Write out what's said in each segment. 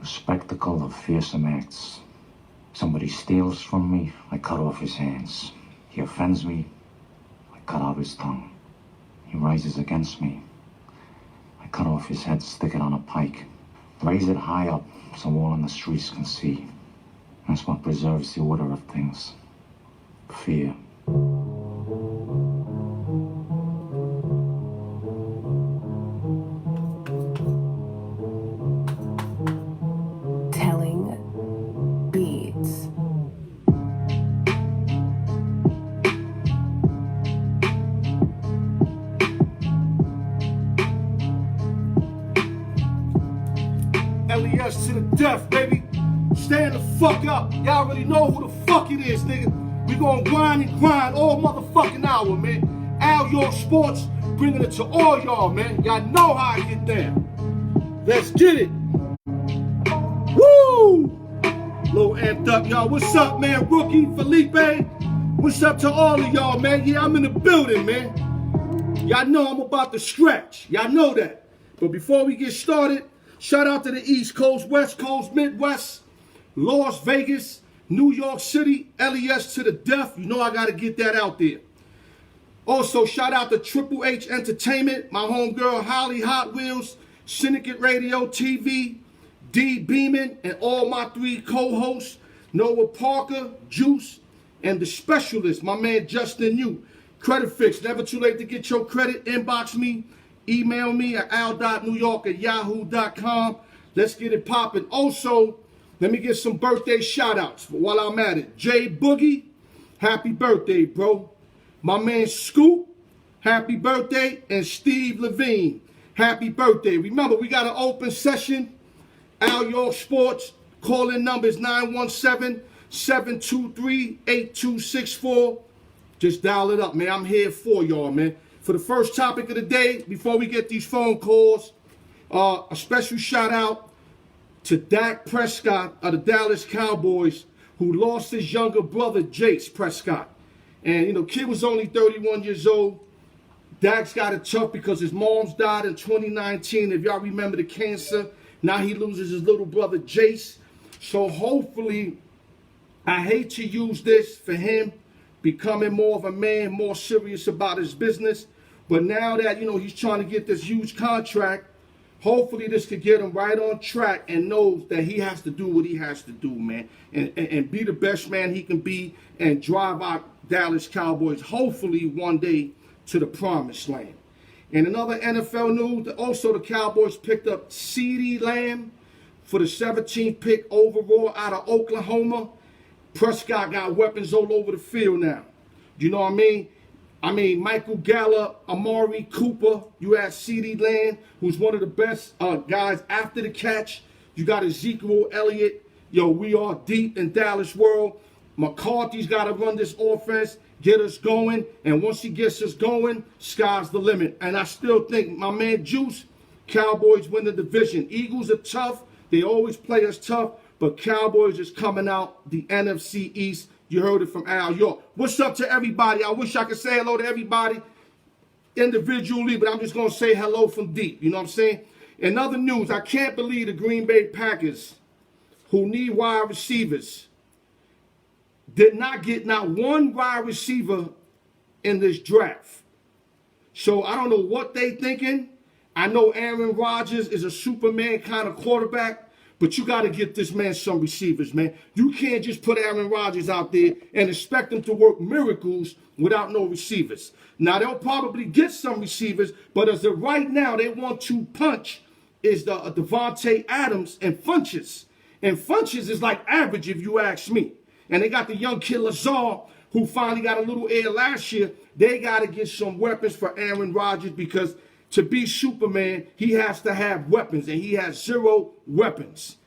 A spectacle of fearsome acts. Somebody steals from me, I cut off his hands. He offends me, I cut out his tongue. He rises against me, I cut off his head, stick it on a pike. Raise it high up so all in the streets can see. That's what preserves the order of things. Fear. LES to the death, baby. Stand the fuck up. Y'all already know who the fuck it is, nigga. We gonna grind and grind all motherfucking hour, man. Alyork Sports bringing it to all y'all, man. Y'all know how I get down. Let's get it. Woo! Little amped up, y'all. What's up, man? Rookie, Felipe. What's up to all of y'all, man? Yeah, I'm in the building, man. Y'all know I'm about to stretch. Y'all know that. But before we get started, shout out to the East Coast, West Coast, Midwest, Las Vegas, New York City, LES to the death. You know I got to get that out there. Also, shout out to Triple H Entertainment, my homegirl Holly Hot Wheels, Syndicate Radio TV, D Beeman, and all my three co-hosts, Noah Parker, Juice, and the specialist, my man Justin Yu. Credit Fix, never too late to get your credit. Inbox me, email me at al.newyork@yahoo.com. Let's get it popping. Also, let me get some birthday shout outs while I'm at it. Jay Boogie, happy birthday, bro. My man Scoop, happy birthday. And Steve Levine, happy birthday. Remember, we got an open session. Alyork Sports, call-in number is 917-723-8264. Just dial it up, man. I'm here for y'all, man. For the first topic of the day, before we get these phone calls, a special shout out to Dak Preskott of the Dallas Cowboys, who lost his younger brother, Jace Preskott. And, you know, kid was only 31 years old. Dak's got it tough because his mom's died in 2019. If y'all remember the cancer, now he loses his little brother, Jace. So hopefully, I hate to use this for him becoming more of a man, more serious about his business. But now that, you know, he's trying to get this huge contract, hopefully this could get him right on track and knows that he has to do what he has to do, man. And be the best man he can be and drive our Dallas Cowboys, hopefully one day, to the promised land. And another NFL news, also the Cowboys picked up CeeDee Lamb for the 17th pick overall out of Oklahoma. Preskott got weapons all over the field now. You know what I mean? Michael Gallup, Amari Cooper. You have CeeDee Lamb, who's one of the best guys after the catch. You got Ezekiel Elliott. Yo, we are deep in Dallas world. McCarthy's got to run this offense, get us going. And once he gets us going, sky's the limit. And I still think, my man Juice, Cowboys win the division. Eagles are tough. They always play us tough. But Cowboys is coming out the NFC East. You heard it from Alyork. What's up to everybody? I wish I could say hello to everybody individually, but I'm just going to say hello from deep. You know what I'm saying? In other news, I can't believe the Green Bay Packers, who need wide receivers, did not get not one wide receiver in this draft. So I don't know what they thinking. I know Aaron Rodgers is a Superman kind of quarterback, but you got to get this man some receivers, man. You can't just put Aaron Rodgers out there and expect him to work miracles without no receivers. Now, they'll probably get some receivers, but as of right now, they want to punch is the Devontae Adams and Funches. And Funches is like average, if you ask me. And they got the young kid Lazar, who finally got a little air last year. They got to get some weapons for Aaron Rodgers because to be Superman, he has to have weapons, and he has 0 weapons.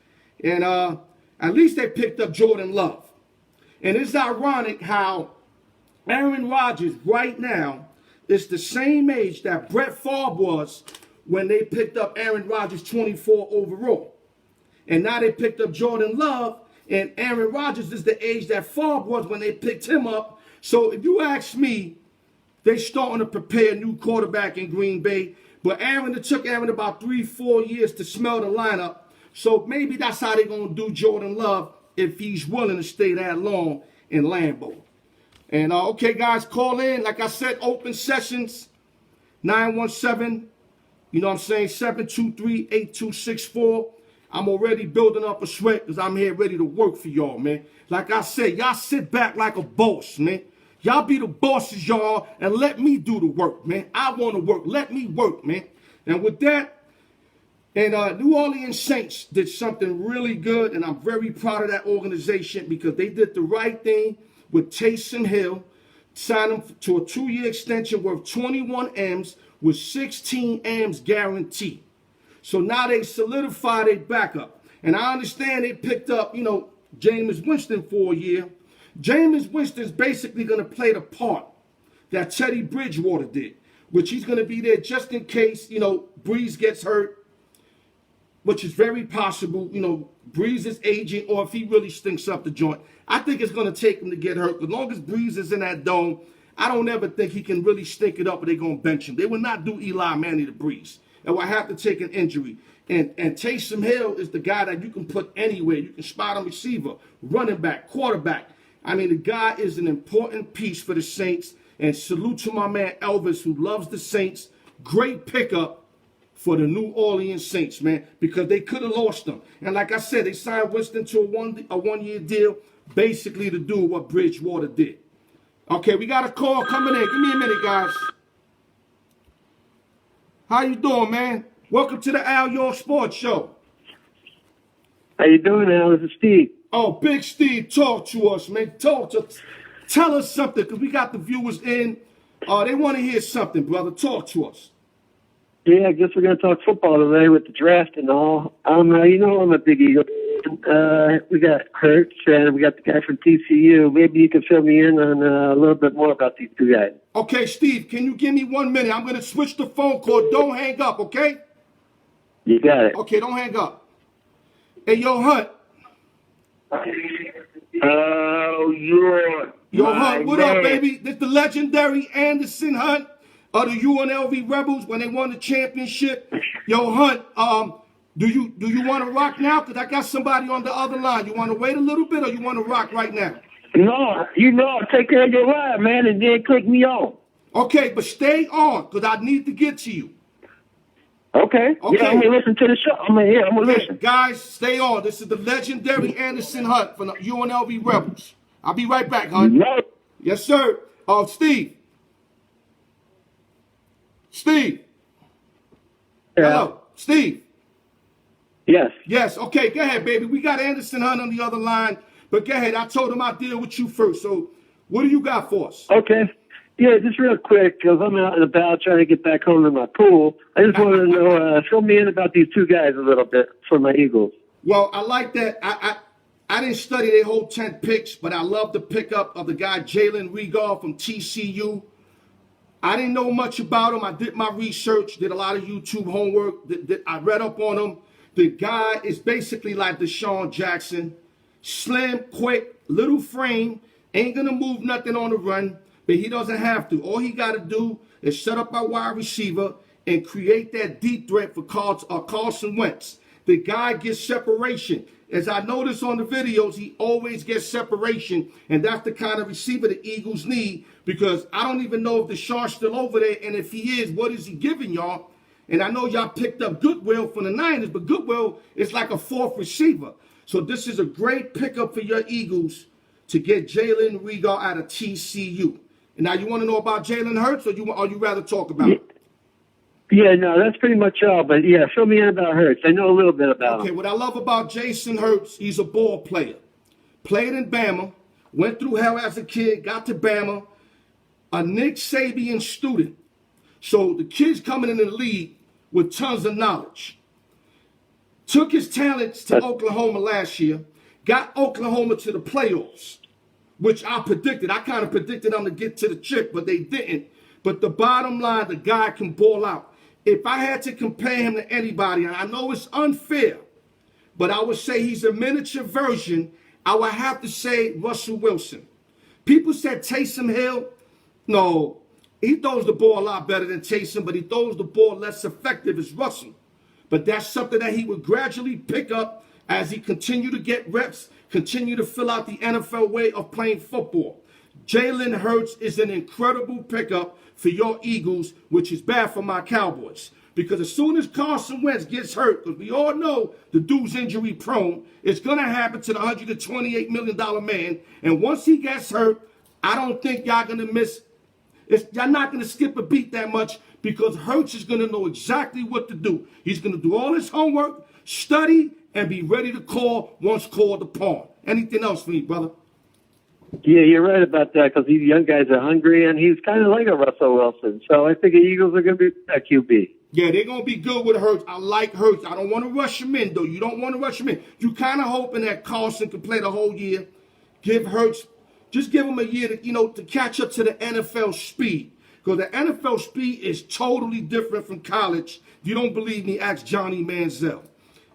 And at least they picked up Jordan Love. And it's ironic how Aaron Rodgers right now is the same age that Brett Favre was when they picked up Aaron Rodgers 24 overall. And now they picked up Jordan Love, and Aaron Rodgers is the age that Favre was when they picked him up. So if you ask me, they starting to prepare a new quarterback in Green Bay. But it took Aaron about 3-4 years to smell the lineup. So maybe that's how they're going to do Jordan Love if he's willing to stay that long in Lambeau. And, okay, guys, call in. Like I said, open sessions, 917, you know what I'm saying, 723-8264. I'm already building up a sweat because I'm here ready to work for y'all, man. Like I said, y'all sit back like a boss, man. Y'all be the bosses, y'all, and let me do the work, man. I want to work. Let me work, man. And with that, and New Orleans Saints did something really good, and I'm very proud of that organization because they did the right thing with Taysom Hill, signed him to a 2-year extension worth 21 M's with 16 M's guaranteed. So now they solidify their backup. And I understand they picked up, you know, Jameis Winston for a year. Jameis Winston's basically going to play the part that Teddy Bridgewater did, which he's going to be there just in case, you know, Breeze gets hurt, which is very possible. You know, Breeze is aging, or if he really stinks up the joint. I think it's going to take him to get hurt. As long as Breeze is in that dome, I don't ever think he can really stink it up or they're going to bench him. They will not do Eli Manning to Breeze. And will have to take an injury. And Taysom Hill is the guy that you can put anywhere. You can spot him receiver, running back, quarterback. I mean, the guy is an important piece for the Saints. And salute to my man Elvis, who loves the Saints. Great pickup for the New Orleans Saints, man, because they could have lost them. And like I said, they signed Winston to a one-year deal, basically to do what Bridgewater did. Okay, we got a call coming in. Give me a minute, guys. How you doing, man? Welcome to the Alyork Sports Show. How you doing, Al? This is Steve. Oh, Big Steve, talk to us, man. Talk to us. Tell us something, because we got the viewers in. They want to hear something, brother. Talk to us. Yeah, I guess we're going to talk football today with the draft and all. You know I'm a big Eagle. We got Hurts, and we got the guy from TCU. Maybe you can fill me in on a little bit more about these two guys. Okay, Steve, can you give me 1 minute? I'm going to switch the phone call. Don't hang up, okay? You got it. Okay, don't hang up. Hey, yo, Hunt. Oh, yeah. Yo, Hunt, what up, baby? This the legendary Anderson Hunt of the UNLV Rebels when they won the championship. Yo, Hunt, do you want to rock now? Because I got somebody on the other line. You want to wait a little bit or you want to rock right now? No, you know, take care of your line, man, and then click me on. Okay, but stay on because I need to get to you. Okay. Yeah, I'm going to listen to the show. I'm going to listen. Guys, stay on. This is the legendary Anderson Hunt from the UNLV Rebels. I'll be right back, Hunt. No. Yes, sir. Steve. Steve. Yeah. Hello. Steve. Yes. Yes. Okay, go ahead, baby. We got Anderson Hunt on the other line. But go ahead. I told him I'd deal with you first. So what do you got for us? Okay. Yeah, just real quick, because I'm out and about trying to get back home to my pool. I just wanted to know, fill me in about these two guys a little bit for my Eagles. Well, I like that. I didn't study their whole 10 picks, but I love the pickup of the guy Jalen Reagor from TCU. I didn't know much about him. I did my research, did a lot of YouTube homework. I read up on him. The guy is basically like Deshaun Jackson. Slim, quick, little frame, ain't going to move nothing on the run, but he doesn't have to. All he got to do is set up our wide receiver and create that deep threat for Carson Wentz. The guy gets separation. As I notice on the videos, he always gets separation, and that's the kind of receiver the Eagles need because I don't even know if Deshaun's still over there, and if he is, what is he giving y'all? And I know y'all picked up Goodwill from the Niners, but Goodwill is like a fourth receiver. So this is a great pickup for your Eagles to get Jalen Reagor out of TCU. And now you want to know about Jalen Hurts, or you rather talk about it? Yeah, no, that's pretty much all. But yeah, fill me in about Hurts. I know a little bit about him. Okay, what I love about Jason Hurts, he's a ball player. Played in Bama, went through hell as a kid, got to Bama, a Nick Saban student. So the kid's coming in the league with tons of knowledge. Took his talents to Oklahoma last year, got Oklahoma to the playoffs, which I predicted. I kind of predicted them to get to the chip, but they didn't. But the bottom line, the guy can ball out. If I had to compare him to anybody, and I know it's unfair, but I would say he's a miniature version, I would have to say Russell Wilson. People said Taysom Hill. No, he throws the ball a lot better than Taysom, but he throws the ball less effective as Russell. but that's something that he would gradually pick up as he continued to get reps, continue to fill out the NFL way of playing football. Jalen Hurts is an incredible pickup for your Eagles, which is bad for my Cowboys. Because as soon as Carson Wentz gets hurt, because we all know the dude's injury prone, it's going to happen to the $128 million man. And once he gets hurt, I don't think y'all going to miss. Y'all not going to skip a beat that much because Hurts is going to know exactly what to do. He's going to do all his homework, study, and be ready to call once called upon. Anything else for me, brother? Yeah, you're right about that because these young guys are hungry, and he's kind of like a Russell Wilson. So I think the Eagles are going to be a QB. Yeah, they're going to be good with Hurts. I like Hurts. I don't want to rush him in, though. You don't want to rush him in. You kind of hoping that Carson can play the whole year. Give Hurts, just give him a year to, to catch up to the NFL speed. Because the NFL speed is totally different from college. If you don't believe me, ask Johnny Manziel.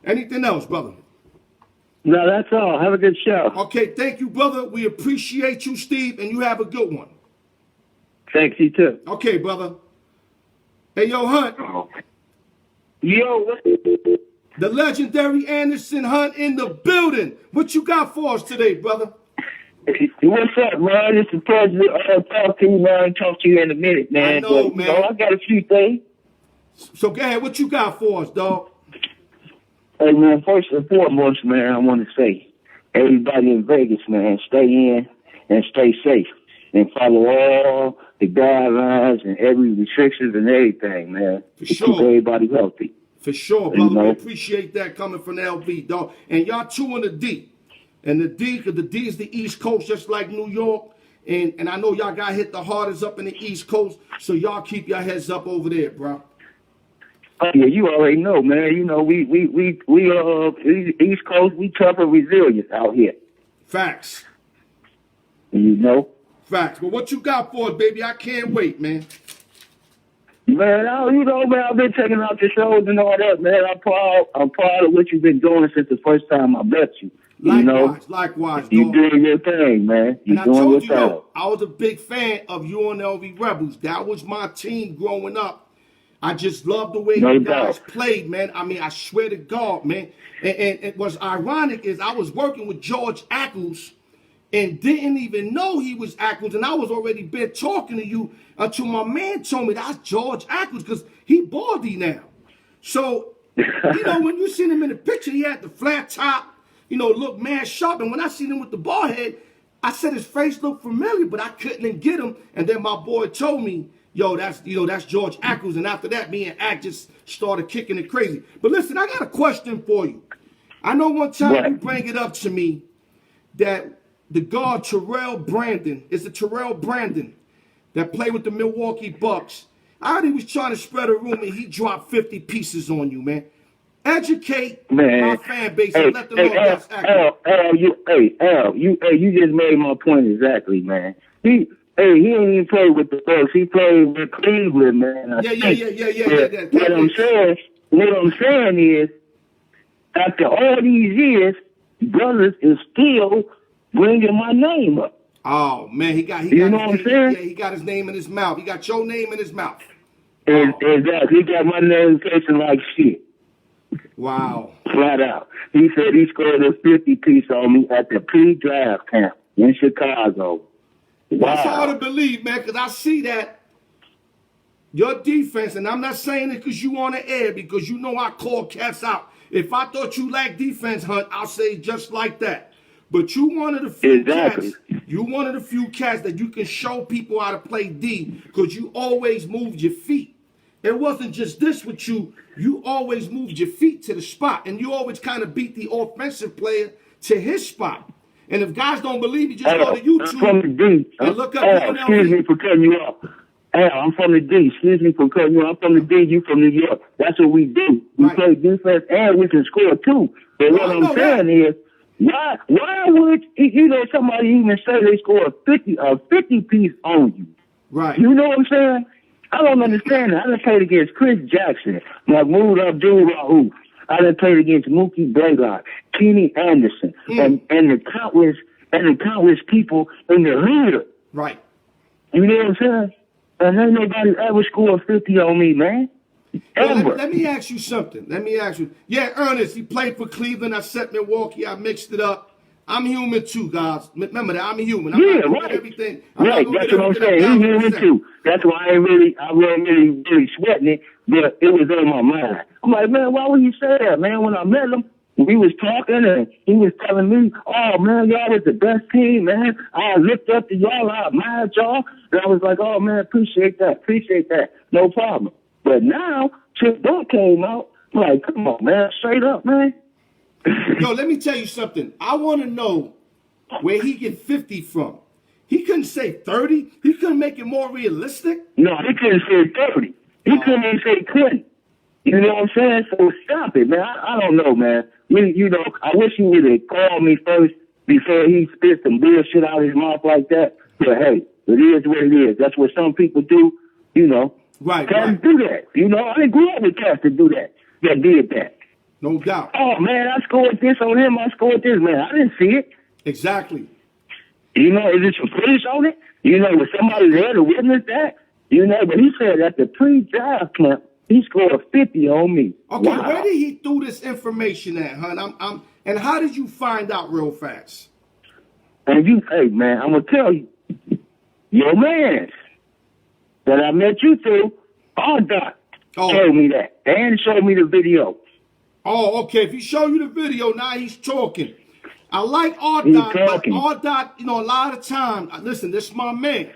Anything else, brother? No, that's all. Have a good show. Okay, thank you, brother. We appreciate you, Steve, and you have a good one. Thanks, you too. Okay, brother. Hey, yo, Hunt. Yo, The legendary Anderson Hunt in the building. What you got for us today, brother? what's up, man? It's a pleasure to talk to you, man. Talk to you in a minute, man. I know, but, man. I got a few things. So go ahead. What you got for us, dog? Hey, man, first and foremost, man, I want to say, everybody in Vegas, man, stay in and stay safe and follow all the guidelines and every restrictions and everything, man. For to sure. Keep everybody healthy. For sure, brother. We appreciate that coming from the LV, dog. And y'all two in the D. And the D, because the D is the East Coast, just like New York. And I know y'all got hit the hardest up in the East Coast, so y'all keep your heads up over there, bro. Yeah, you already know, man. We East Coast, we tough and resilient out here. Facts. Facts. Well, what you got for us, baby? I can't wait, man. Man, man, I've been checking out your shows and all that, man. I'm proud of what you've been doing since the first time I met you. Likewise, you dog. doing your thing, man. You and doing I told your you, thing. I was a big fan of UNLV Rebels. That was my team growing up. I just loved the way you guys played, man. I mean, I swear to God, man. And what's ironic is I was working with George Ackles and didn't even know he was Ackles. And I was already been talking to you until my man told me that's George Ackles because he baldy now. So, when you seen him in the picture, he had the flat top, look mad sharp. And when I seen him with the bald head, I said his face looked familiar, but I couldn't get him. And then my boy told me, yo, that's George Ackles. And after that, me and Ack just started kicking it crazy. But listen, I got a question for you. I know one time you bring it up to me that the guard Terrell Brandon, is it Terrell Brandon that played with the Milwaukee Bucks? I heard he was trying to spread a rumor and he dropped 50 pieces on you, man. Educate my fan base and let them know that's accurate. You just made my point exactly, man. He didn't even play with the Bucks. He played with Cleveland, man. Yeah. What I'm saying is, after all these years, brothers is still bringing my name up. Oh man, he got what I'm saying? Yeah, he got his name in his mouth. He got your name in his mouth. Exactly. He got my name facing like shit. Wow. Flat out. He said he scored a 50 piece on me at the pre-draft camp in Chicago. Wow. That's hard to believe, man, because I see that your defense, and I'm not saying it because you on the air, because I call cats out. If I thought you lacked defense, Hunt, I'll say just like that. But you one of the few cats. You one of the few cats that you can show people how to play D because you always moved your feet. It wasn't just this with you. You always moved your feet to the spot, and you always kind of beat the offensive player to his spot. And if guys don't believe you, just go to YouTube I'm from the D. and look up excuse me for cutting you off. I'm from the D. Excuse me for cutting you off. I'm from the D. You from New York. That's what we do. We play defense and we can score too. But what I'm saying is, why would somebody even say they score a 50 piece on you? Right. You know what I'm saying? I don't understand that. I done played against Chris Jackson, Mahmoud Abdul-Rauf. I done played against Mookie Blaylock, Kenny Anderson, and the countless people in the leader. Right. You know what I'm saying? And ain't nobody ever scored 50 on me, man. Well, Ever. let me ask you something. Let me ask you. Yeah, Ernest, he played for Cleveland. I set Milwaukee. I mixed it up. I'm human too, guys. Remember that. I'm a human. I'm not gonna get everything. Right, that's what I'm saying. He's human too. That's why I wasn't really sweating it, but it was on my mind. I'm like, man, why would you say that, man? When I met him, we was talking and he was telling me, oh man, y'all was the best team, man. I looked up to y'all, I admired y'all. And I was like, oh man, appreciate that. No problem. But now, Chip Buck came out, I'm like, come on, man, straight up, man. Yo, let me tell you something. I want to know where he get 50 from. He couldn't say 30. He couldn't make it more realistic. No, he couldn't say 30. He couldn't even say 20. You know what I'm saying? So stop it, man. I don't know, man. I wish he would have called me first before he spit some bullshit out of his mouth like that. But hey, it is what it is. That's what some people do, Right, Cats do that. I didn't grow up with cats that do that. That did that. No doubt. Oh, man, I scored this on him. I scored this, man. I didn't see it. Exactly. Is it some footage on it? Was somebody there to witness that? But he said at the pre-draft camp, he scored 50 on me. Okay, wow. Where did he do this information at, hun? And how did you find out real fast? And hey, man, I'm going to tell you, your man that I met you through, Alyork, told me that and showed me the video. Oh, okay. If he show you the video, now he's talking. I like Alyork, but Alyork, a lot of time, listen, this is my man.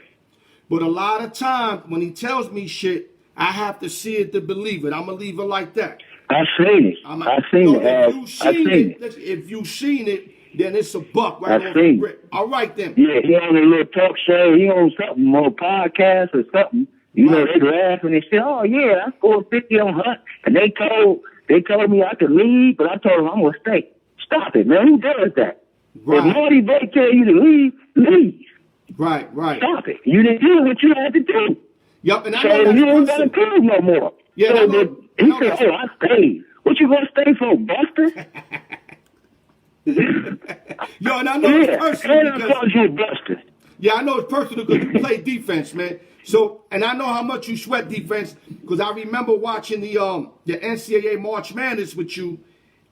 But a lot of time, when he tells me shit, I have to see it to believe it. I'm going to leave it like that. I've seen it. I've seen it. If you've seen it, then it's a buck right off the rip. All right, then. Yeah, he on a little talk show. He on something, more podcast or something. They laugh and they say, oh, yeah, I scored 50 on Hunt. And they told me I could leave, but I told them I'm going to stay. Stop it, man. Who does that? Right. If Marty Bay tell you to leave, leave. Right. Stop it. You didn't do what you had to do. Yep, and I so know that's you ain't got to prove no more. Yeah, so he said, oh, I stayed. What you going to stay for, Buster? Yo, and I know it's personal because you a Buster. Yeah, I know it's personal because you play defense, man. So, and I know how much you sweat defense because I remember watching the NCAA March Madness with you,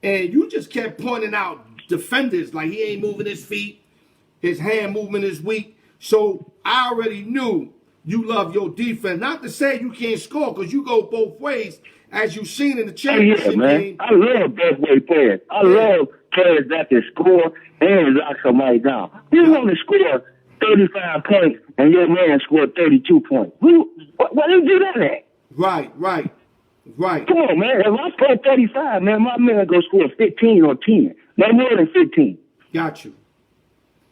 and you just kept pointing out defenders like he ain't moving his feet, his hand movement is weak. So I already knew you love your defense. Not to say you can't score because you go both ways, as you've seen in the championship game. I love best way players. I love players that can score and lock somebody down. You want to score 35 points and your man scored 32 points. Why did you do that at? Right. Come on, man. If I score 35, man, my man go score 15 or 10. No more than 15. Got you.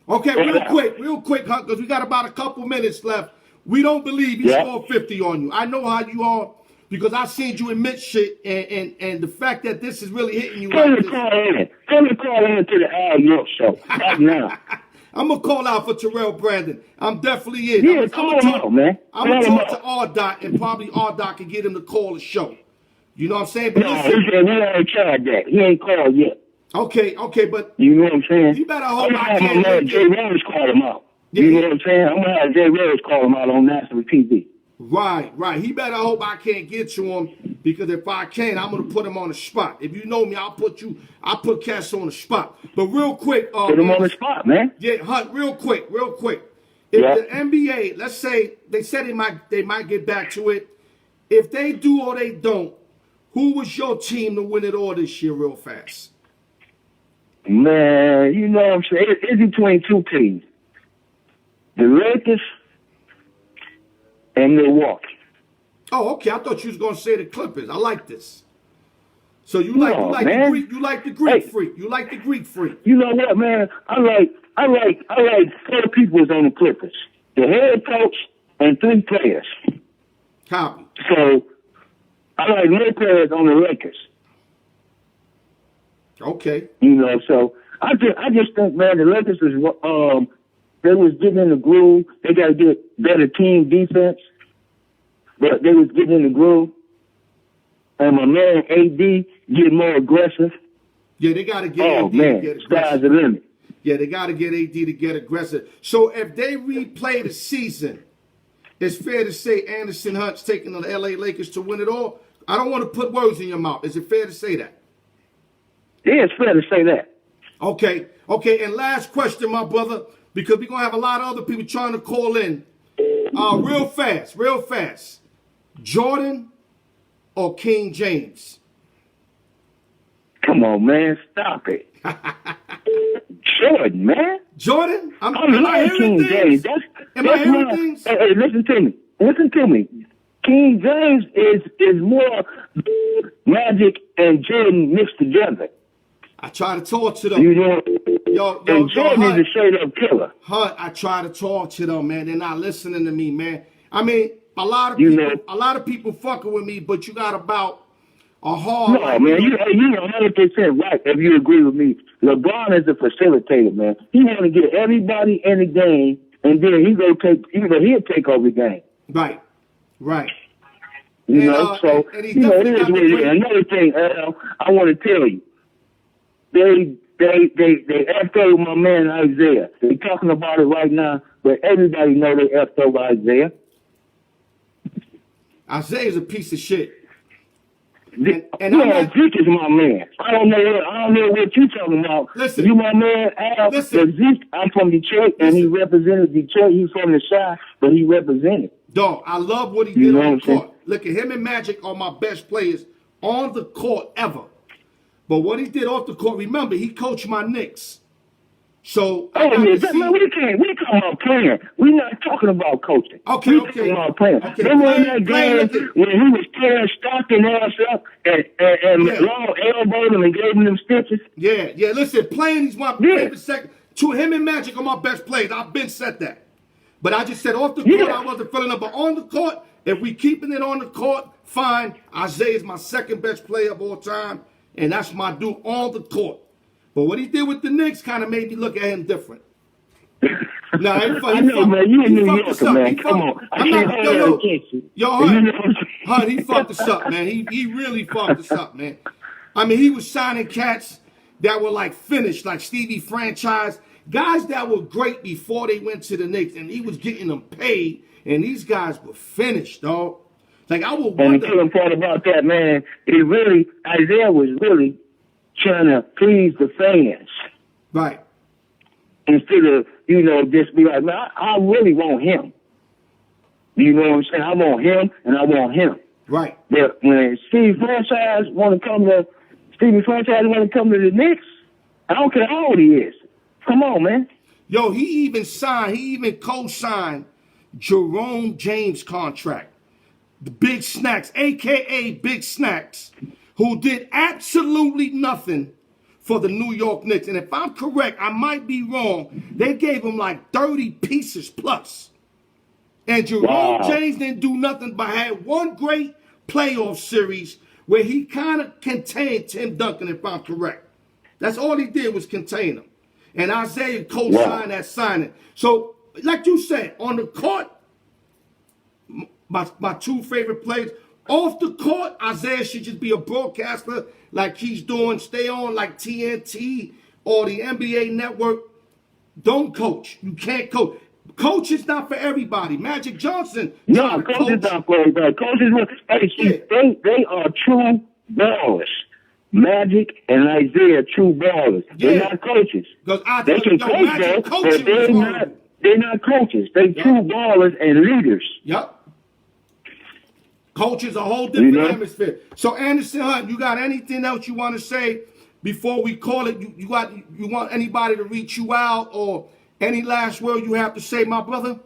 Okay, real quick, Hunt, because we got about a couple minutes left. We don't believe he scored 50 on you. I know how you are because I seen you admit shit, and the fact that this is really hitting you. Tell me to call in to the Alyork show right now. I'm going to call out for Terrell Brandon. I'm definitely in. Yeah, call him out, man. I'm going to talk to Alyork, and probably Alyork can get him to call the show. You know what I'm saying? But no, he ain't tried that. He ain't called yet. Okay, but you know what I'm saying? You better hope I can't. I'm going to have Jay Rose call him out. Yeah, you know what I'm saying? I'm going to have Jay Rose call him out on national TV. Right. He better hope I can't get to him because if I can, I'm going to put him on the spot. If you know me, I'll put Cass on the spot. But real quick. Put him on the spot, man. Yeah, Hunt, real quick. If the NBA, let's say, they said they might get back to it. If they do or they don't, who was your team to win it all this year real fast? Man, you know what I'm saying? It's between two teams. The Lakers and Milwaukee. Oh, okay. I thought you was gonna say the Clippers. I like this. So you like the Greek freak. You like the Greek freak. You know what, man? I like 4 people on the Clippers. The head coach and 3 players. Copy. So I like no players on the Lakers. Okay. So I just think, man, the Lakers is they was getting in the groove. They got to get better team defense, but they was getting in the groove. And my man AD get more aggressive. Yeah, they got to get AD to get aggressive. Sky's the limit. Yeah, they got to get AD to get aggressive. So if they replay the season, it's fair to say Anderson Hunt's taking the LA Lakers to win it all. I don't want to put words in your mouth. Is it fair to say that? Yeah, it's fair to say that. Okay. And last question, my brother, because we're gonna have a lot of other people trying to call in. Real fast. Jordan or King James? Come on, man, stop it. Jordan, man. Jordan? I love King James. Am I hearing things? Hey, listen to me. King James is more Magic and Jordan mixed together. I try to talk to them. You know, Yo, Jordan Hunt, is a straight up killer. Hunt, I try to talk to them, man. They're not listening to me, man. I mean, a lot of people fucking with me, but you got about a hard. No, man, you're 100% right. If you agree with me, LeBron is a facilitator, man. He want to get everybody in the game, and then he'll take over the game. Right. You know, it is what it is. Another thing, I want to tell you, they effed over my man Isaiah. They're talking about it right now, but everybody know they effed over Isaiah. Isaiah's a piece of shit. Zeke is my man. I don't know what you're talking about. Listen, you my man, Al. Listen, Zeke, I'm from Detroit, and he represented Detroit. He's from the South, but he represented. Dog, I love what he did on the court. Look at him and Magic are my best players on the court ever. But what he did off the court, remember, he coached my Knicks. So we talking about playing. We're not talking about coaching. Okay. We're talking about playing. Remember in that game when he was tearing Stockton ass up and Long elbowed him and gave him them stitches? Yeah. Listen, playing is my favorite second. To him and Magic are my best players. I've been said that. But I just said off the court, I wasn't feeling it. But on the court, if we keeping it on the court, fine. Isaiah is my second best player of all time, and that's my dude on the court. But what he did with the Knicks kind of made me look at him different. Nah, I know, man. You a New Yorker, man. Come on. I can't hold that against you. Yo, Hunt, he fucked us up, man. He really fucked us up, man. I mean, he was signing cats that were like finished, like Stevie Franchise. Guys that were great before they went to the Knicks, and he was getting them paid, and these guys were finished, dog. Like, I would wonder. And the killing part about that, man, Isaiah was really trying to please the fans. Right. Instead of, just be like, man, I really want him. You know what I'm saying? I want him, and I want him. Right. But when Stevie Franchise want to come to the Knicks, I don't care how old he is. Come on, man. Yo, he even co-signed Jerome James' contract. The Big Snacks, a.k.a. Big Snacks, who did absolutely nothing for the New York Knicks. And if I'm correct, I might be wrong, they gave him like 30 pieces plus. And Jerome James didn't do nothing but had one great playoff series where he kind of contained Tim Duncan, if I'm correct. That's all he did was contain him. And Isaiah co-signed that signing. So, like you said, on the court, my two favorite players. Off the court, Isaiah should just be a broadcaster like he's doing. Stay on like TNT or the NBA Network. Don't coach. You can't coach. Coach is not for everybody. Magic Johnson. No, coach is not for everybody. Coaches, they are true ballers. Magic and Isaiah, true ballers. They're not coaches. They can coach, but they're not coaches. They're true ballers and leaders. Yep. Coach is a whole different atmosphere. So Anderson Hunt, you got anything else you want to say before we call it? You want anybody to reach you out or any last word you have to say, my brother?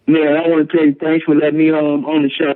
Man, I want to tell you thanks for letting me on the show.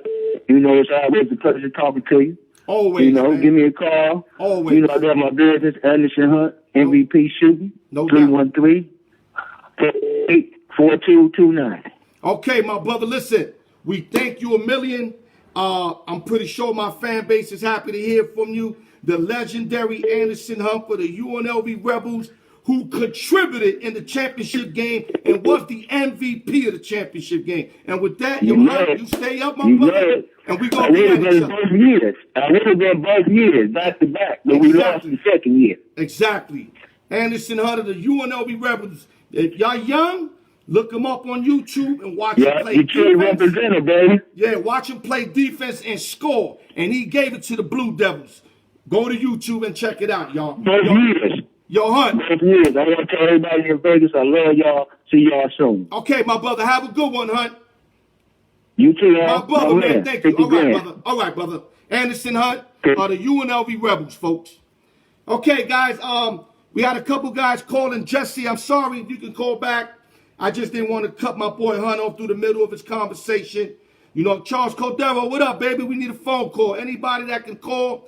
It's always a pleasure talking to you. Always, man. Give me a call. Always. I got my business, Anderson Hunt, MVP shooting, 313-84229. Okay, my brother, listen. We thank you a million. I'm pretty sure my fan base is happy to hear from you. The legendary Anderson Hunt for the UNLV Rebels, who contributed in the championship game and was the MVP of the championship game. And with that, you stay up, my brother. And we're going to be at each other. I would have been both years, back to back, but we lost the second year. Exactly. Anderson Hunt of the UNLV Rebels. If y'all young, Look him up on YouTube and watch him Yeah, play Detroit defense. representative, baby. Yeah, watch him play defense and score. And he gave it to the Blue Devils. Go to YouTube and check it out, y'all. Both years. Yo, Hunt. Both years. I want to tell everybody in Vegas I love y'all. See y'all soon. Okay, my brother. Have a good one, Hunt. You too, y'all. My brother, man. Thank you. 50 All right, grand. brother. All right, brother. Anderson Hunt Okay. are the UNLV Rebels, folks. Okay, guys. We had a couple guys calling. Jesse, I'm sorry. You can call back. I just didn't want to cut my boy Hunt off through the middle of his conversation. You know, Charles Cordero, what up, baby? We need a phone call. Anybody that can call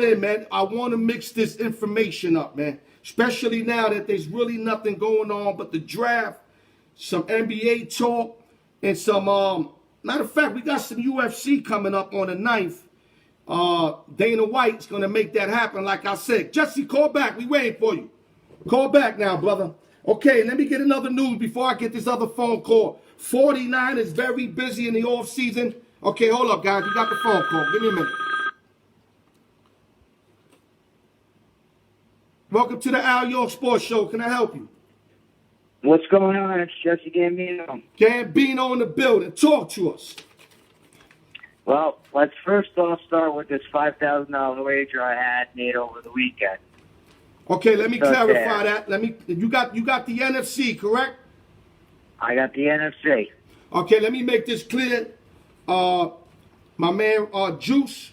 in, man. I want to mix this information up, man. Especially now that there's really nothing going on but the draft, some NBA talk, and some, matter of fact, we got some UFC coming up on the 9th. Dana White's going to make that happen, like I said. Jesse, call back. We waiting for you. Call back now, brother. Okay, let me get another news before I get this other phone call. 49 is very busy in the off season. Okay, hold up, guys. You got the phone call. Give me a minute. Welcome to the Alyork Sports Show. Can I help you? What's going on? It's Jesse Gambino. Gambino in the building. Talk to us. Well, let's first off start with this $5,000 wager I had made over the weekend. Okay, let me Start clarify there. that. You got the NFC, correct? I got the NFC. Okay, let me make this clear. My man Juice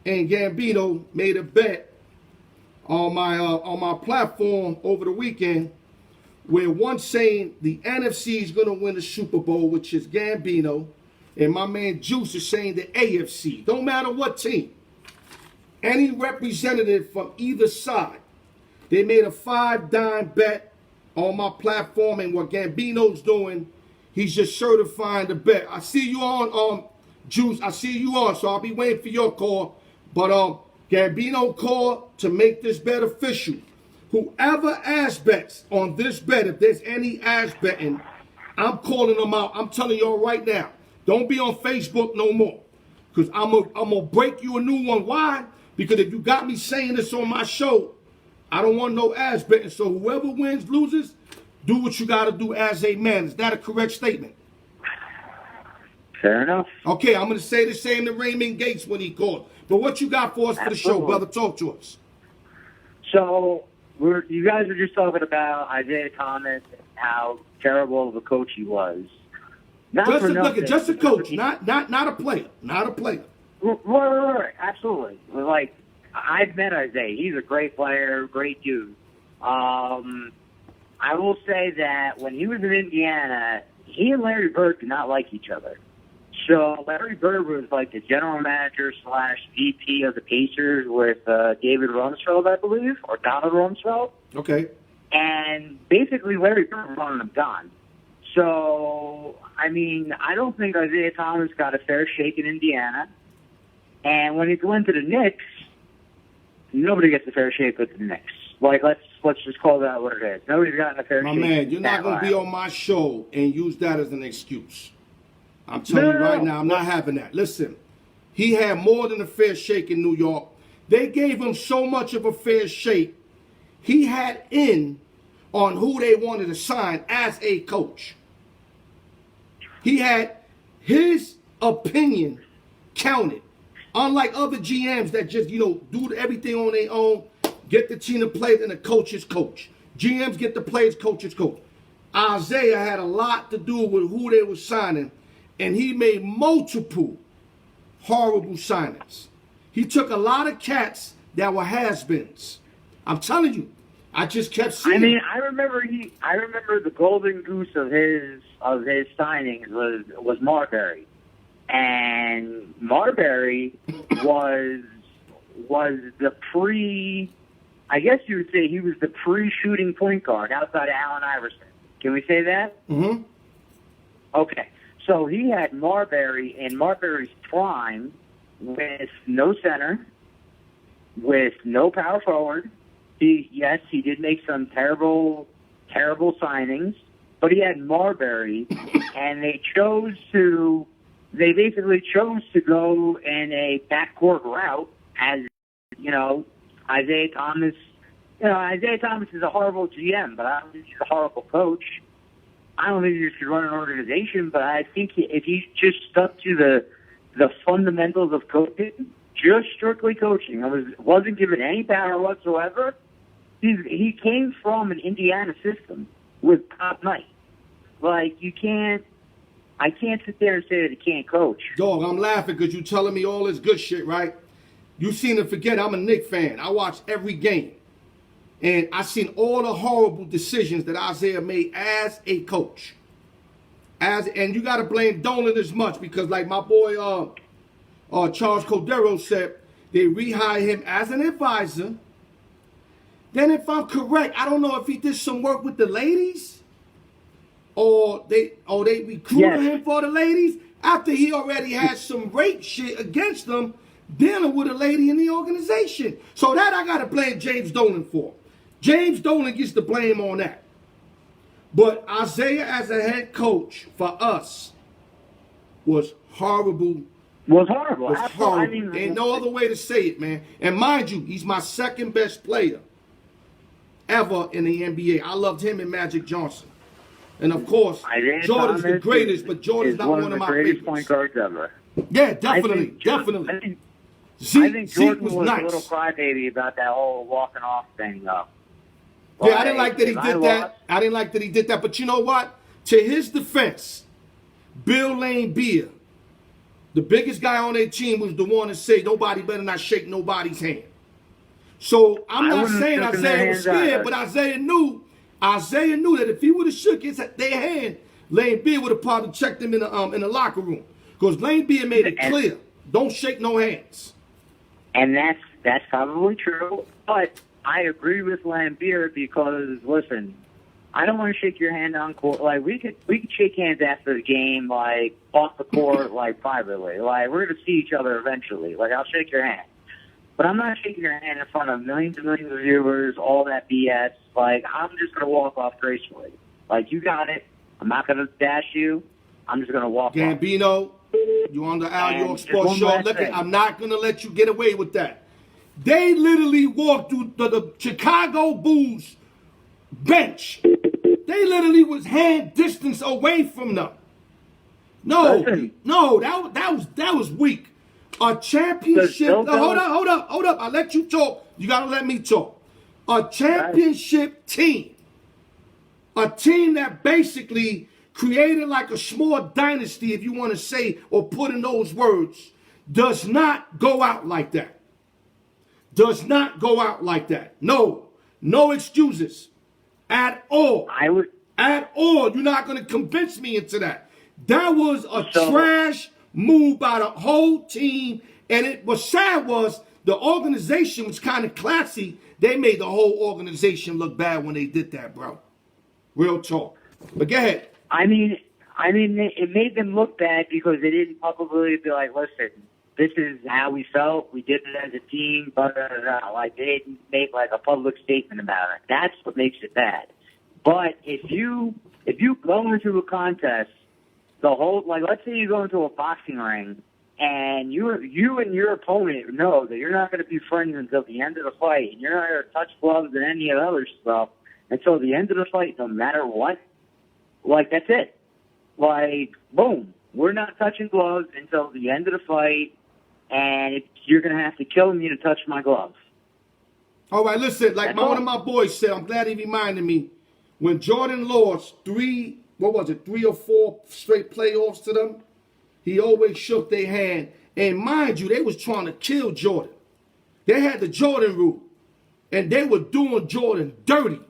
and Gambino made a bet on my platform over the weekend, where one saying the NFC is going to win the Super Bowl, which is Gambino, and my man Juice is saying the AFC. Don't matter what team. Any representative from either side, they made a 5-dime bet on my platform, and what Gambino's doing, he's just certifying the bet. I see you on, Juice. I see you on, so I'll be waiting for your call. But Gambino called to make this bet official. Whoever ass bets on this bet, if there's any ass betting, I'm calling them out. I'm telling y'all right now, don't be on Facebook no more, because I'm gonna break you a new one. Why? Because if you got me saying this on my show, I don't want no ass betting. So whoever wins, loses, do what you got to do as a man. Is that a correct statement? Fair enough. Okay, I'm going to say the same to Raymond Gates when he called. But what you got for us for the show, Absolutely. brother? Talk to us. So, you guys were just talking about Isaiah Thomas and how terrible of a coach he was. Not for nothing. Just a coach, not a player. Not a player. Right. Absolutely. Like, I've met Isaiah. He's a great player, great dude. I will say that when he was in Indiana, he and Larry Bird did not like each other. So Larry Bird was like the general manager / VP of the Pacers with David Rumsfeld, I believe, or Donald Rumsfeld. Okay. And basically Larry Bird wanted him gone. So, I mean, I don't think Isaiah Thomas got a fair shake in Indiana. And when he went to the Knicks, nobody gets a fair shake with the Knicks. Like, let's just call that what it is. Nobody's gotten a fair My shake. man, you're not going to be on my show and use that as an excuse. I'm telling you right now, I'm not having that. Listen, he had more than a fair shake in New York. They gave him so much of a fair shake, he had in on who they wanted to sign as a coach. He had his opinion counted. Unlike other GMs that just, do everything on their own, get the team to play, then the coach is coach. GMs get the players, coach is coach. Isaiah had a lot to do with who they were signing, and he made multiple horrible signings. He took a lot of cats that were has-beens. I'm telling you, I just kept seeing. I mean, I remember the golden goose of his signings was Marbury. And Marbury was the I guess you would say he was the pre-shooting point guard outside of Allen Iverson. Can we say that? Mm-hmm. Okay. So he had Marbury in Marbury's prime with no center, with no power forward. He did make some terrible signings, but he had Marbury, and they basically chose to go in a backcourt route as, Isaiah Thomas. Isaiah Thomas is a horrible GM, but I don't think he's a horrible coach. I don't think he should run an organization, but I think if he's just stuck to the fundamentals of coaching, just strictly coaching, wasn't given any power whatsoever. He came from an Indiana system with top night. Like, I can't sit there and say that he can't coach. Dog, I'm laughing because you telling me all this good shit, right? You seem to forget I'm a Knicks fan. I watch every game. And I seen all the horrible decisions that Isaiah made as a coach. And you got to blame Dolan as much because, like my boy Charles Cordero said, they rehire him as an advisor. Then if I'm correct, I don't know if he did some work with the ladies or they recruited him for the ladies after he already had some rape shit against them dealing with a lady in the organization. So that I got to blame James Dolan for. James Dolan gets the blame on that. But Isaiah as a head coach for us was horrible. Was horrible. Was horrible. Ain't no other way to say it, man. And mind you, he's my second best player ever in the NBA. I loved him and Magic Johnson. And of course, Jordan's the greatest, but Jordan's not one of my favorites. Point guards ever. Yeah, definitely, definitely. I think Jordan was nice. A little crybaby about that whole walking off thing, though. Yeah, I didn't like that he did that. I didn't like that he did that. But you know what? To his defense, Bill Laimbeer, the biggest guy on their team, was the one to say nobody better not shake nobody's hand. So I'm not saying Isaiah was scared, but Isaiah knew that if he would have shook their hand, Laimbeer would have probably checked him in the locker room. Because Laimbeer made it clear, don't shake no hands. And that's probably true, but I agree with Laimbeer because, listen, I don't want to shake your hand on court. Like, we could shake hands after the game, like, off the court, like, privately. Like, we're going to see each other eventually. Like, I'll shake your hand. But I'm not shaking your hand in front of millions and millions of viewers, all that BS. Like, I'm just going to walk off gracefully. Like, you got it. I'm not going to dash you. I'm just going to walk off. Gambino, you on the Alyork Sports Show. I'm not going to let you get away with that. They literally walked through the Chicago Bulls bench. They literally was hand distance away from them. No, that was weak. A championship. Hold up. I let you talk. You gotta let me talk. A championship team. A team that basically created like a small dynasty, if you want to say or put in those words, does not go out like that. Does not go out like that. No excuses at all. At all. You're not going to convince me into that. That was a trash move by the whole team. And what's sad was the organization was kind of classy. They made the whole organization look bad when they did that, bro. Real talk. But go ahead. I mean, it made them look bad because they didn't publicly be like, listen, this is how we felt. We did it as a team, but like they didn't make like a public statement about it. That's what makes it bad. But if you go into a contest, the whole, like, let's say you go into a boxing ring and you and your opponent know that you're not going to be friends until the end of the fight, and you're not going to touch gloves and any of the other stuff until the end of the fight, no matter what. Like, that's it. Like, boom, we're not touching gloves until the end of the fight. And you're going to have to kill me to touch my gloves. All right, listen, like one of my boys said, I'm glad he reminded me, when Jordan lost 3 or 4 straight playoffs to them, he always shook their hand. And mind you, they was trying to kill Jordan. They had the Jordan rule. And they were doing Jordan dirty.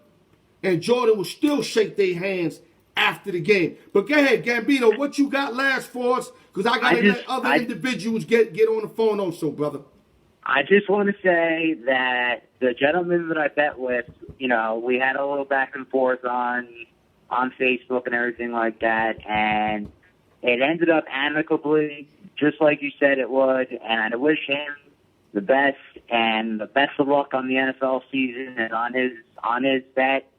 And Jordan would still shake their hands after the game. But go ahead, Gambino, what you got last for us? Because I got to let other individuals get on the phone also, brother. I just want to say that the gentleman that I bet with, you know, we had a little back and forth on Facebook and everything like that, and it ended up amicably, just like you said it would, and I wish him the best and the best of luck on the NFL season and on his bet.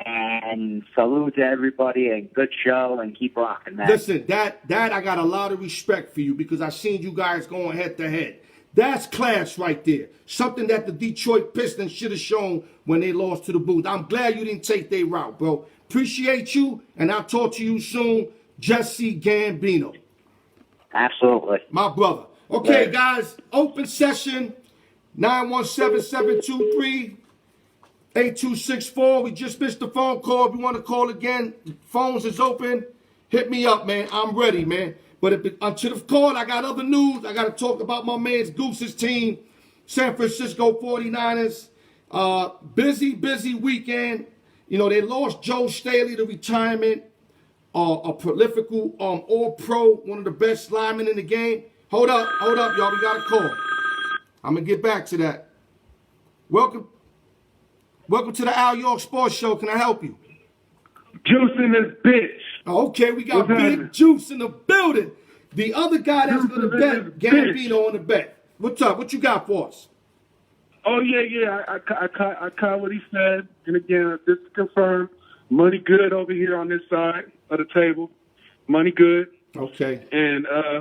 And salute to everybody, and good show, and keep rocking, man. Listen, that I got a lot of respect for you because I seen you guys going head to head. That's class right there. Something that the Detroit Pistons should have shown when they lost to the Bulls. I'm glad you didn't take their route, bro. Appreciate you, and I'll talk to you soon. Jesse Gambino. Absolutely. My brother. Okay, guys, open session, 917-723-8264. We just missed the phone call. If you want to call again, phones is open. Hit me up, man. I'm ready, man. But until the call, I got other news. I got to talk about my man's Goose's team, San Francisco 49ers. Busy weekend. You know, they lost Joe Staley to retirement. A prolific all-pro, one of the best linemen in the game. Hold up, y'all. We got a call. I'm going to get back to that. Welcome to the Alyork Sports Show. Can I help you? Juice in this bitch. Okay, we got What's Big happening? Juice in the building. The other guy that's going to Juice in bet, this Gambino on the bet. What's up? What you got for us? Oh yeah. I caught what he said, and again, just to confirm, money good over here on this side of the table. Money good. Okay. And I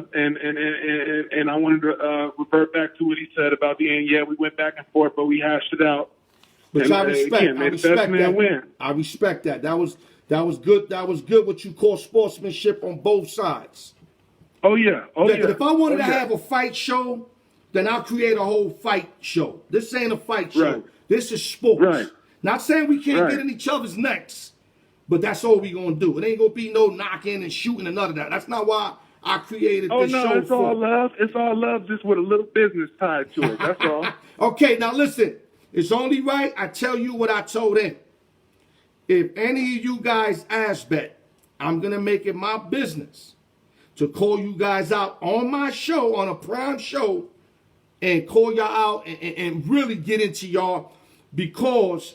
wanted to revert back to what he said about the end. Yeah, we went back and forth, but we hashed it out. But And, I respect, again, I may the respect best man that. win. I respect that. That was good. That was good. What you call sportsmanship on both sides. Oh yeah. If I wanted to yeah. have a fight show, then I'll create a whole fight show. This ain't a fight show. Right. This is sports. Right. Not saying we can't Right. get in each other's necks, but that's all we gonna do. It ain't gonna be no knocking and shooting and none of that. That's not why I created Oh this no, show. it's all love. It's all love, just with a little business tied to it. That's all. Okay, now listen. It's only right I tell you what I told him. If any of you guys ass bet, I'm going to make it my business to call you guys out on my show, on a prime show, and call y'all out and really get into y'all, because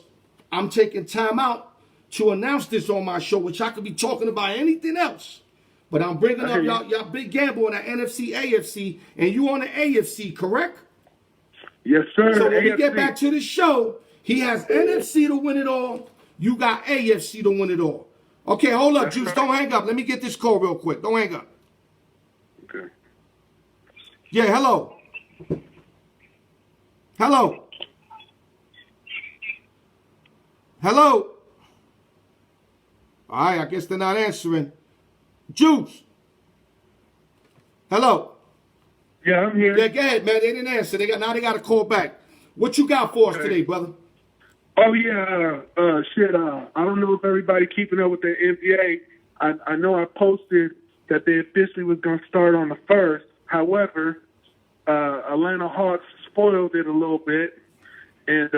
I'm taking time out to announce this on my show, which I could be talking about anything else. But I'm bringing up y'all big gamble on the NFC, AFC, and you on the AFC, correct? Yes, sir. So when we AFC. get back to the show, he has NFC to win it all. You got AFC to win it all. Okay, hold up, Juice. Don't hang up. Let me get this call real quick. Don't hang up. Okay. Yeah, hello. Hello. Hello. All right, I guess they're not answering. Juice. Hello. Yeah, I'm here. Yeah, go ahead, man. They didn't answer. They got a call back. What you got for us today, brother? Oh yeah, shit. I don't know if everybody keeping up with the NBA. I know I posted that they officially was gonna start on the 1st. However, Atlanta Hawks spoiled it a little bit, and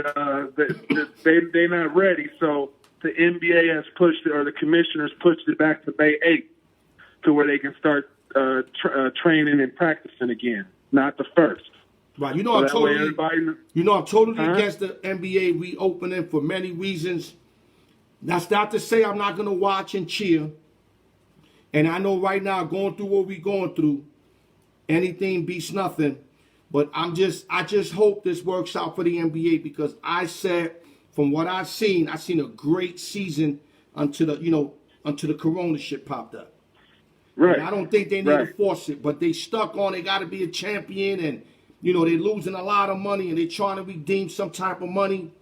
they're not ready. So the NBA has pushed it, or the commissioners pushed it back to May 8th, to where they can start training and practicing again, not the 1st. Right, you know, So I'm that way totally, everybody- against the NBA reopening for many reasons. That's not to say I'm not going to watch and cheer. And I know right now, going through what we're going through, anything beats nothing. But I just hope this works out for the NBA, because I said, from what I've seen a great season until the Corona shit popped up. Right. And I don't think they need to force it, but they stuck on. They got to be a champion, and they're losing a lot of money, and they're trying to redeem some type of money.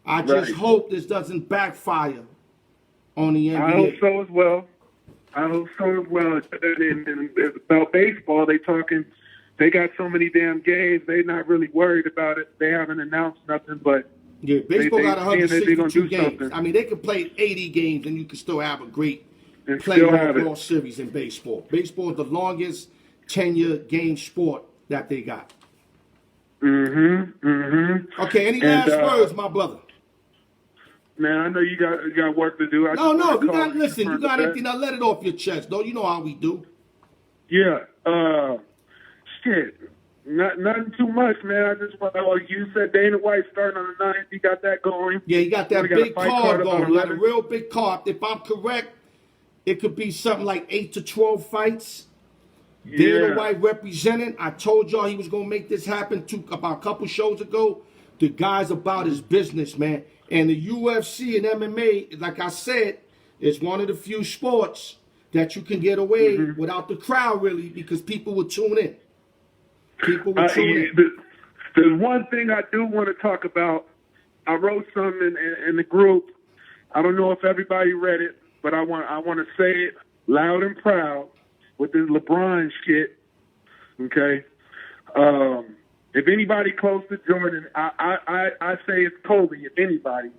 I just hope this doesn't backfire on the NBA. I hope so as well. And about baseball, they got so many damn games. They're not really worried about it. They haven't announced nothing, but yeah, baseball got they 162 games. something. I mean, they could play 80 games, and you can still have a great And still have playoff World it. Series in baseball. Baseball is the longest tenure game sport that they got. Okay, any last words, my brother? Man, I know you got work to do. No, you got listen. You got anything? Now let it off your chest, though. You know how we do. Yeah. Shit. Nothing too much, man. I just want to. You said Dana White starting on the 9th. You got that going. Yeah, you got that We got a big fight card card going. on You got a 11. real big card. If I'm correct, it could be something like 8 to 12 fights. Dana Yeah. White representing. I told y'all he was going to make this happen about a couple shows ago. The guy's about his business, man. And the UFC and MMA, like I said, is one of the few sports that you can get away without the crowd, really, because people will tune in. People will tune in. There's one thing I do want to talk about. I wrote something in the group. I don't know if everybody read it, but I want to say it loud and proud with this LeBron shit. Okay. If anybody close to Jordan, I say it's Kobe. If anybody.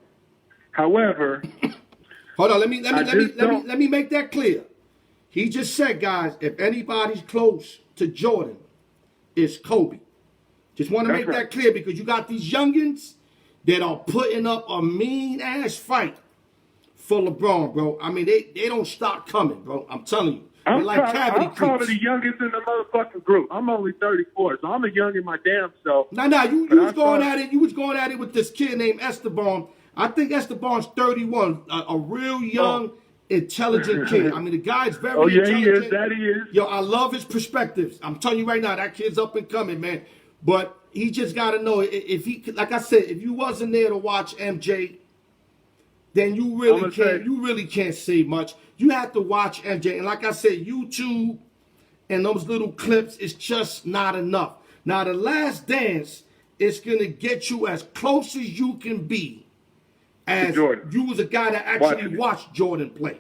However, hold on. Let me make that clear. He just said, guys, if anybody's close to Jordan, it's Kobe. Just want to make that clear because you got these youngins that are putting up a mean ass fight for LeBron, bro. I mean, they don't stop coming, bro. I'm telling you. I'm probably the youngest in the motherfucking group. I'm only 34, so I'm a young in my damn self. You was going at it. You was going at it with this kid named Esteban. I think Esteban's 31, a real young, intelligent kid. I mean, the guy's very intelligent. He is. That he is. Yo, I love his perspectives. I'm telling you right now, that kid's up and coming, man. But he just got to know if he, like I said, if you wasn't there to watch MJ, then you really can't say much. You have to watch MJ. And like I said, YouTube and those little clips is just not enough. Now, The Last Dance is going to get you as close as you can be as you was a guy that actually watched Jordan play.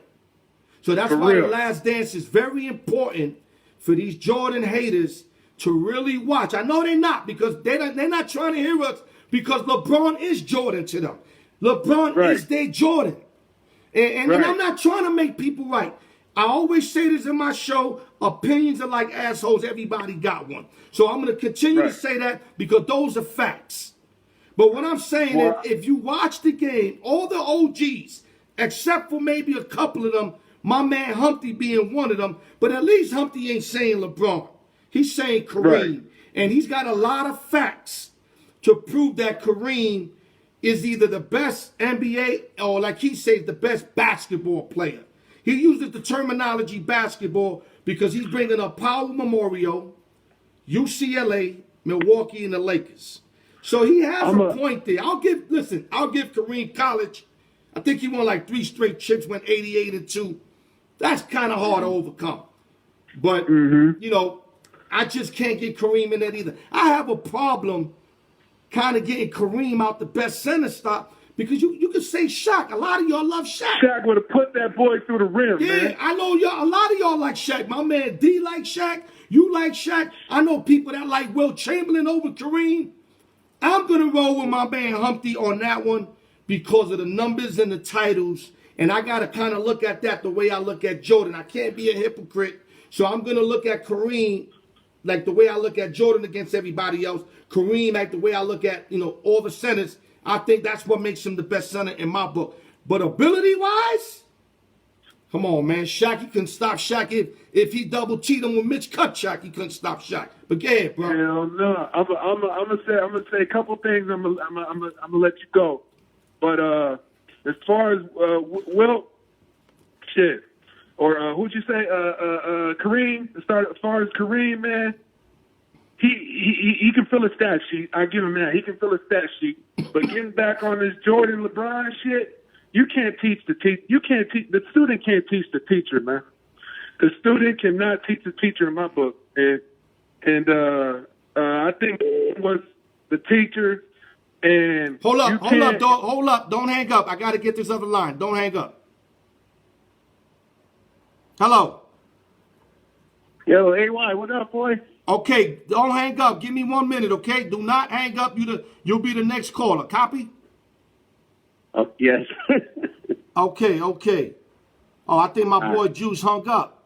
So that's why The Last Dance is very important for these Jordan haters to really watch. I know they're not because they're not trying to hear us because LeBron is Jordan to them. LeBron is their Jordan. And I'm not trying to make people right. I always say this in my show, opinions are like assholes, everybody got one. So I'm going to continue to say that because those are facts. But what I'm saying is if you watch the game, all the OGs, except for maybe a couple of them, my man Humpty being one of them, but at least Humpty ain't saying LeBron. He's saying Kareem. Right. And he's got a lot of facts to prove that Kareem is either the best NBA or, like he says, the best basketball player. He uses the terminology basketball because he's bringing up Powell Memorial, UCLA, Milwaukee, and the Lakers. So he has a point there. I'll give Kareem college. I think he won like 3 straight chips, went 88-2. That's kind of hard to overcome. But, I just can't get Kareem in that either. I have a problem kind of getting Kareem out the best center stop because you could say Shaq. A lot of y'all love Shaq. Shaq would have put that boy through the rim, man. Yeah, I know y'all. A lot of y'all like Shaq. My man D like Shaq. You like Shaq. I know people that like Will Chamberlain over Kareem. I'm going to roll with my man Humpty on that one because of the numbers and the titles. And I got to kind of look at that the way I look at Jordan. I can't be a hypocrite. So I'm going to look at Kareem like the way I look at Jordan against everybody else. Kareem like the way I look at, all the centers. I think that's what makes him the best center in my book. But ability-wise, come on, man. Shaq, he couldn't stop Shaq. If he double-cheated him with Mitch Kupchak, he couldn't stop Shaq. But go ahead, bro. Hell no. I'm gonna say a couple things. I'm gonna let you go. But as far as Will, shit, or who'd you say? Kareem. As far as Kareem, man, he can fill a stat sheet. I give him that. He can fill a stat sheet. But getting back on this Jordan LeBron shit, you can't teach the teacher. You can't teach the student. Can't teach the teacher, man. The student cannot teach the teacher in my book. And I think it was the teacher. And hold up, don't hang up. I got to get this other line. Don't hang up. Hello. Yo, AY, what up, boy? Okay, don't hang up. Give me 1 minute, okay? Do not hang up. You'll be the next caller. Copy? Oh, yes. Okay. Oh, I think my boy Juice hung up.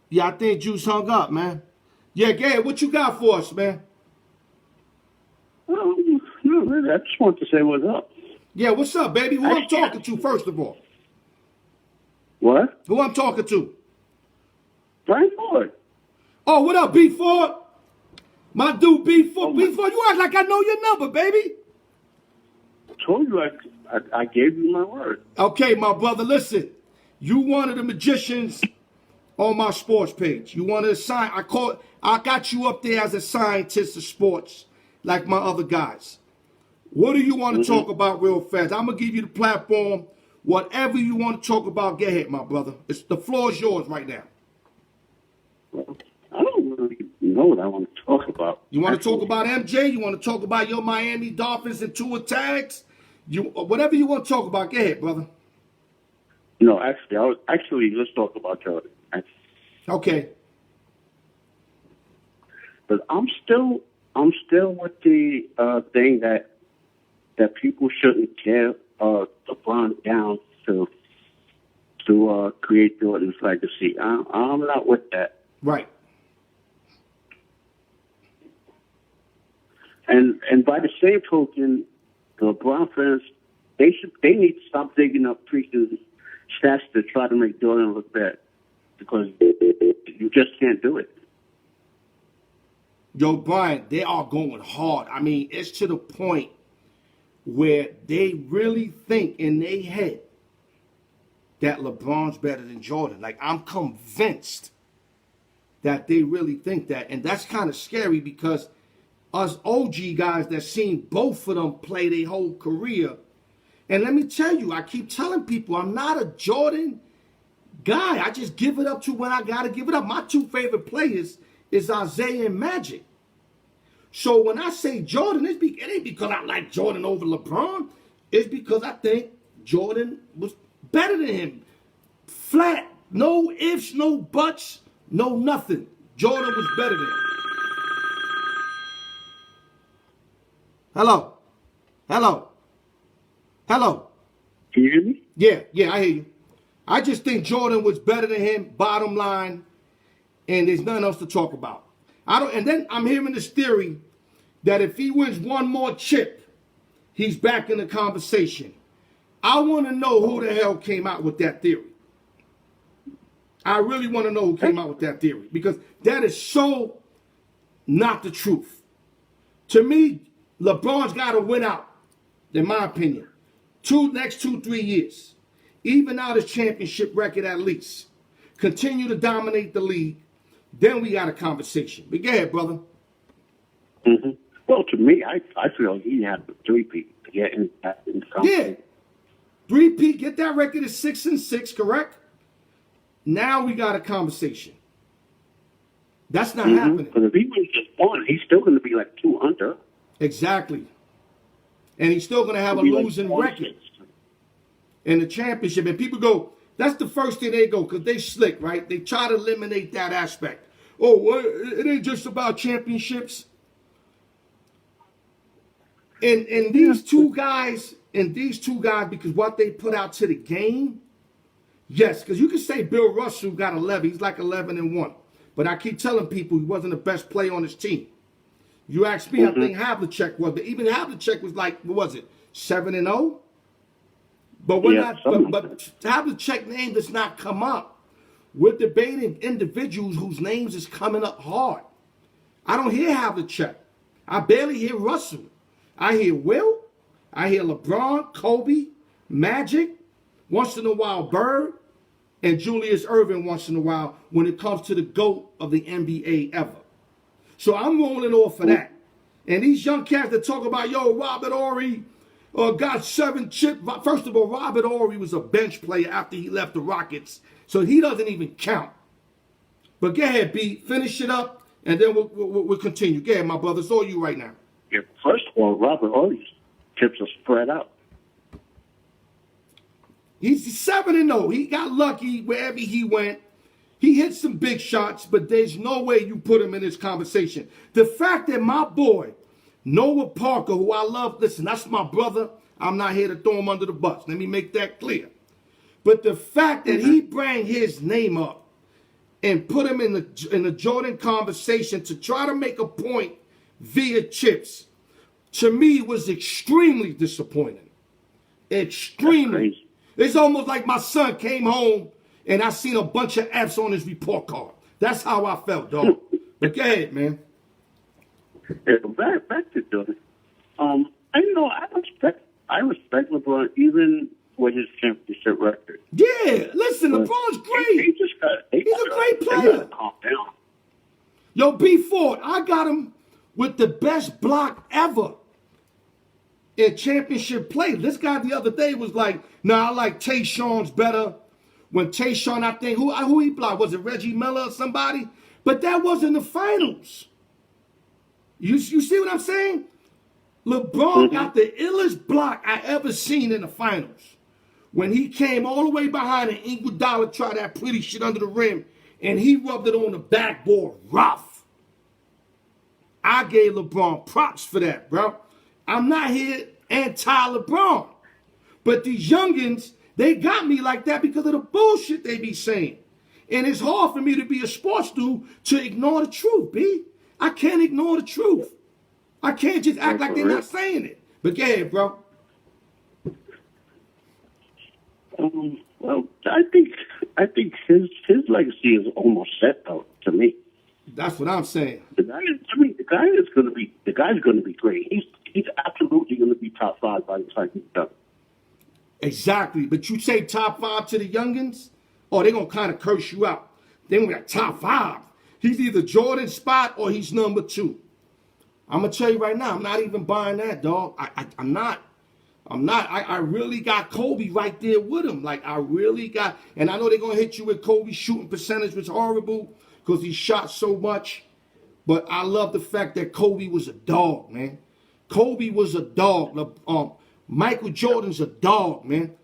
Yeah, I think Juice hung up, man. Yeah, Gabe, what you got for us, man? Well, I just want to say what's up. Yeah, what's up, baby? Who I'm talking to, first of all? What? Who I'm talking to? Frank Ford. Oh, what up, B Ford? My dude, B Ford. B Ford, you act like I know your number, baby. I told you I gave you my word. Okay, my brother, listen. You one of the magicians on my sports page. You want to assign, I got you up there as a scientist of sports, like my other guys. What do you want to talk about real fast? I'm going to give you the platform. Whatever you want to talk about, get ahead, my brother. The floor is yours right now. I don't really know know what I want to talk about. You want to talk about MJ? You want to talk about your Miami Dolphins and Tua tags? Whatever you want to talk about, go ahead, brother. No, actually, let's talk about Jordan. Okay. But I'm still with the thing that people shouldn't tear LeBron down to create Jordan's legacy. I'm not with that. Right. And by the same token, the LeBron fans, they need to stop digging up freaking stats to try to make Jordan look bad, because you just can't do it. Yo, Brian, they are going hard. I mean, it's to the point where they really think in their head that LeBron's better than Jordan. Like, I'm convinced that they really think that. And that's kind of scary, because us OG guys that seen both of them play their whole career. And let me tell you, I keep telling people I'm not a Jordan guy. I just give it up to when I got to give it up. My two favorite players is Isaiah and Magic. So when I say Jordan, it ain't because I like Jordan over LeBron. It's because I think Jordan was better than him. Flat. No ifs, no buts, no nothing. Jordan was better than him. Hello. Hello. Hello. Can you hear me? Yeah, I hear you. I just think Jordan was better than him, bottom line, and there's nothing else to talk about. And then I'm hearing this theory that if he wins one more chip, he's back in the conversation. I want to know who the hell came out with that theory. I really want to know who came out with that theory, because that is so not the truth. To me, LeBron's got to win out, in my opinion. Next 2-3 years. Even out his championship record at least. Continue to dominate the league. Then we got a conversation. But go ahead, brother. Mm-hmm. Well, to me, I feel he had the three-peat to get in the Yeah. Three-peat, get that record at 6-6, correct? Now we got a conversation. That's not happening. Because if he wins just one, he's still going to be like 2 under. Exactly. And he's still going to have a losing record in the championship. And people go, that's the first thing they go, because they slick, right? They try to eliminate that aspect. Oh, well, it ain't just about championships. And these two guys, because what they put out to the game, yes, because you can say Bill Russell got 11. He's like 11-1. But I keep telling people he wasn't the best player on his team. You ask me, I think Havlicek was, but even Havlicek was like, what was it, 7-0? But we're not. But Havlicek's name does not come up. We're debating individuals whose names is coming up hard. I don't hear Havlicek. I barely hear Russell. I hear Will. I hear LeBron, Kobe, Magic, once in a while Bird, and Julius Erving once in a while when it comes to the GOAT of the NBA ever. So I'm rolling off of that. And these young cats that talk about, yo, Robert Horry got 7 chips. First of all, Robert Horry was a bench player after he left the Rockets. So he doesn't even count. But go ahead, B. Finish it up, and then we'll continue. Go ahead, my brother. It's all you right now. Yeah, first of all, Robert Horry's chips are spread out. He's 7-0. He got lucky wherever he went. He hit some big shots, but there's no way you put him in this conversation. The fact that my boy, Noah Parker, who I love, listen, that's my brother. I'm not here to throw him under the bus. Let me make that clear. But the fact that he bring his name up and put him in the Jordan conversation to try to make a point via chips, to me was extremely disappointing. Extremely. It's almost like my son came home and I seen a bunch of F's on his report card. That's how I felt, dog. But go ahead, man. Yeah, back to Jordan. I respect LeBron even with his championship record. Yeah, listen, LeBron's great. He's a great player. Calm down. Yo, B Ford, I got him with the best block ever in championship play. This guy the other day was like, I like Tayshawn's better. When Tayshawn, I think, who he blocked? Was it Reggie Miller or somebody? But that wasn't the finals. You see what I'm saying? LeBron got the illest block I ever seen in the finals. When he came all the way behind and Iguodala tried that pretty shit under the rim, and he rubbed it on the backboard rough. I gave LeBron props for that, bro. I'm not here anti-LeBron. But these youngins, they got me like that because of the bullshit they be saying. And it's hard for me to be a sports dude to ignore the truth, B. I can't ignore the truth. I can't just act like they're not saying it. But go ahead, bro. Well, I think his legacy is almost set though. To me, that's what I'm saying. The guy is going to be great. He's absolutely going to be top 5 by the time he's done. Exactly. But you say top 5 to the youngins, oh, they're going to kind of curse you out. They going to be top 5. He's either Jordan spot or he's number 2. I'm going to tell you right now, I'm not even buying that, dog. I'm not. I really got Kobe right there with him. Like, I really got, and I know they're going to hit you with Kobe's shooting percentage was horrible because he shot so much. But I love the fact that Kobe was a dog, man. Kobe was a dog. Michael Jordan's a dog, man.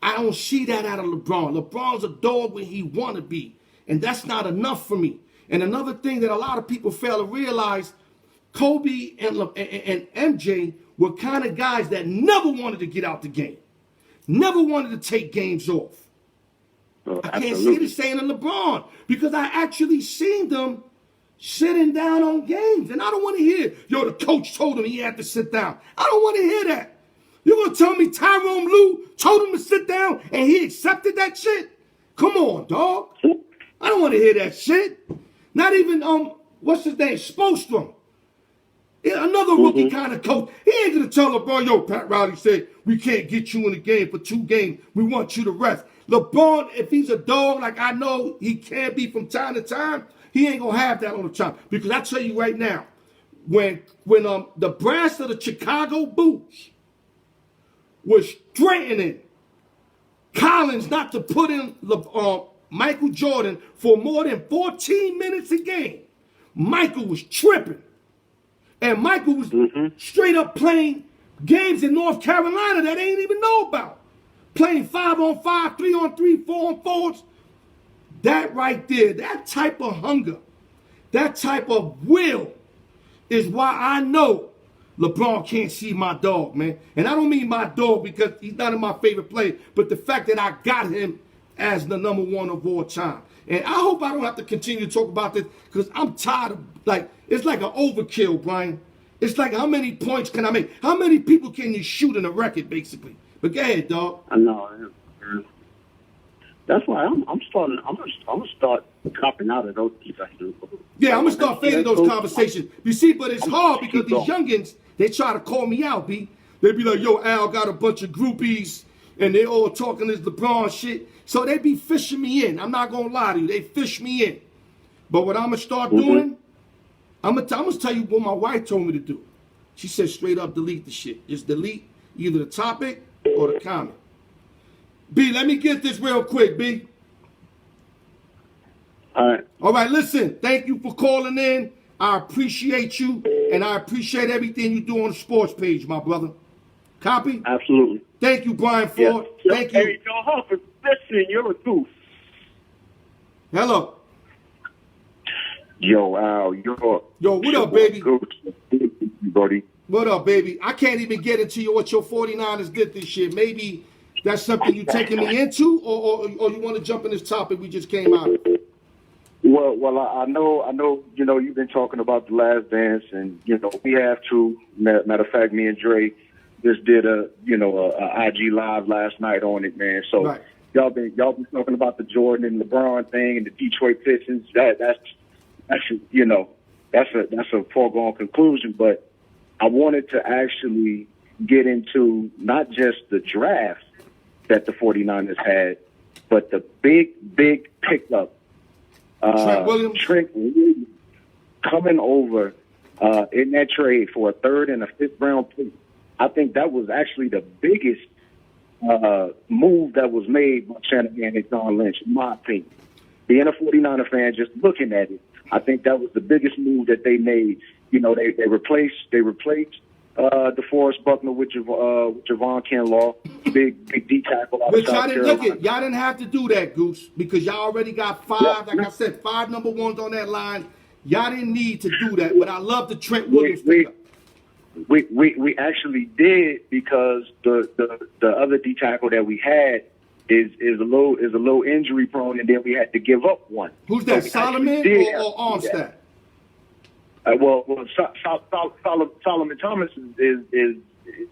I don't see that out of LeBron. LeBron's a dog when he want to be. And that's not enough for me. And another thing that a lot of people fail to realize, Kobe and MJ were kind of guys that never wanted to get out the game. Never wanted to take games off. Oh, I can't see the same in LeBron because I actually seen them sitting down on games. And I don't want to hear, yo, the coach told him he had to sit down. I don't want to hear that. You're going to tell me Tyrone Lue told him to sit down and he accepted that shit? Come on, dog. I don't want to hear that shit. Not even, what's his name, Spoelstra. Another rookie kind of coach. He ain't going to tell LeBron, yo, Pat Riley said, we can't get you in the game for 2 games. We want you to rest. LeBron, if he's a dog like I know he can be from time to time, he ain't going to have that all the time. Because I tell you right now, when the brass of the Chicago Bulls was straightening Collins not to put in Michael Jordan for more than 14 minutes a game, Michael was tripping. And Michael was straight up playing games in North Carolina that they ain't even know about. Playing 5-on-5, 3-on-3, 4-on-4s. That right there, that type of hunger, that type of will is why I know LeBron can't see my dog, man. And I don't mean my dog because he's not in my favorite player, but the fact that I got him as the number 1 of all time. And I hope I don't have to continue to talk about this because I'm tired of, like, it's like an overkill, Brian. It's like, how many points can I make? How many people can you shoot in a record, basically? But go ahead, dog. I know. That's why I'm gonna start copping out of those discussions. Yeah, I'm gonna start fading those conversations. You see, but it's hard because these youngins, they try to call me out, B. They be like, yo, Al got a bunch of groupies and they all talking this LeBron shit. So they be fishing me in. I'm not gonna lie to you. They fish me in. But what I'm gonna start doing, I'm gonna tell you what my wife told me to do. She said straight up delete the shit. Just delete either the topic or the comment. B, let me get this real quick, B. All right, listen. Thank you for calling in. I appreciate you, and I appreciate everything you do on the sports page, my brother. Copy? Absolutely. Thank you, Brian Ford. Yes. Thank you. Hey, Joe Hufford, listen, you're a goof. Hello. Yo, Al, Yo, what up, baby? Buddy. What up, baby? I can't even get into what your 49ers did this year. Maybe that's something you're taking me into, or you want to jump in this topic we just came out of? Well, I know. You know, you've been talking about The Last Dance, and you know we have to. Matter of fact, me and Dre just did a IG live last night on it, man. So right. y'all been talking about the Jordan and LeBron thing and the Detroit Pistons. That's a foregone conclusion. But I wanted to actually get into not just the draft that the 49ers had, but the big pickup. Trent Williams coming over in that trade for a 3rd and a 5th round pick. I think that was actually the biggest move that was made by Shanahan and John Lynch, in my opinion. Being a 49er fan, just looking at it, I think that was the biggest move that they made. they replaced DeForest Buckner with Javon Kinlaw, big D tackle out of South Carolina. Y'all didn't have to do that, Goose, because y'all already got five. Like I said, 5 number ones on that line. Y'all didn't need to do that, but I love the Trent Williams pickup. We actually did, because the other D tackle that we had is a little injury prone, and then we had to give up one. Who's that, Solomon or Armstead? Solomon Thomas is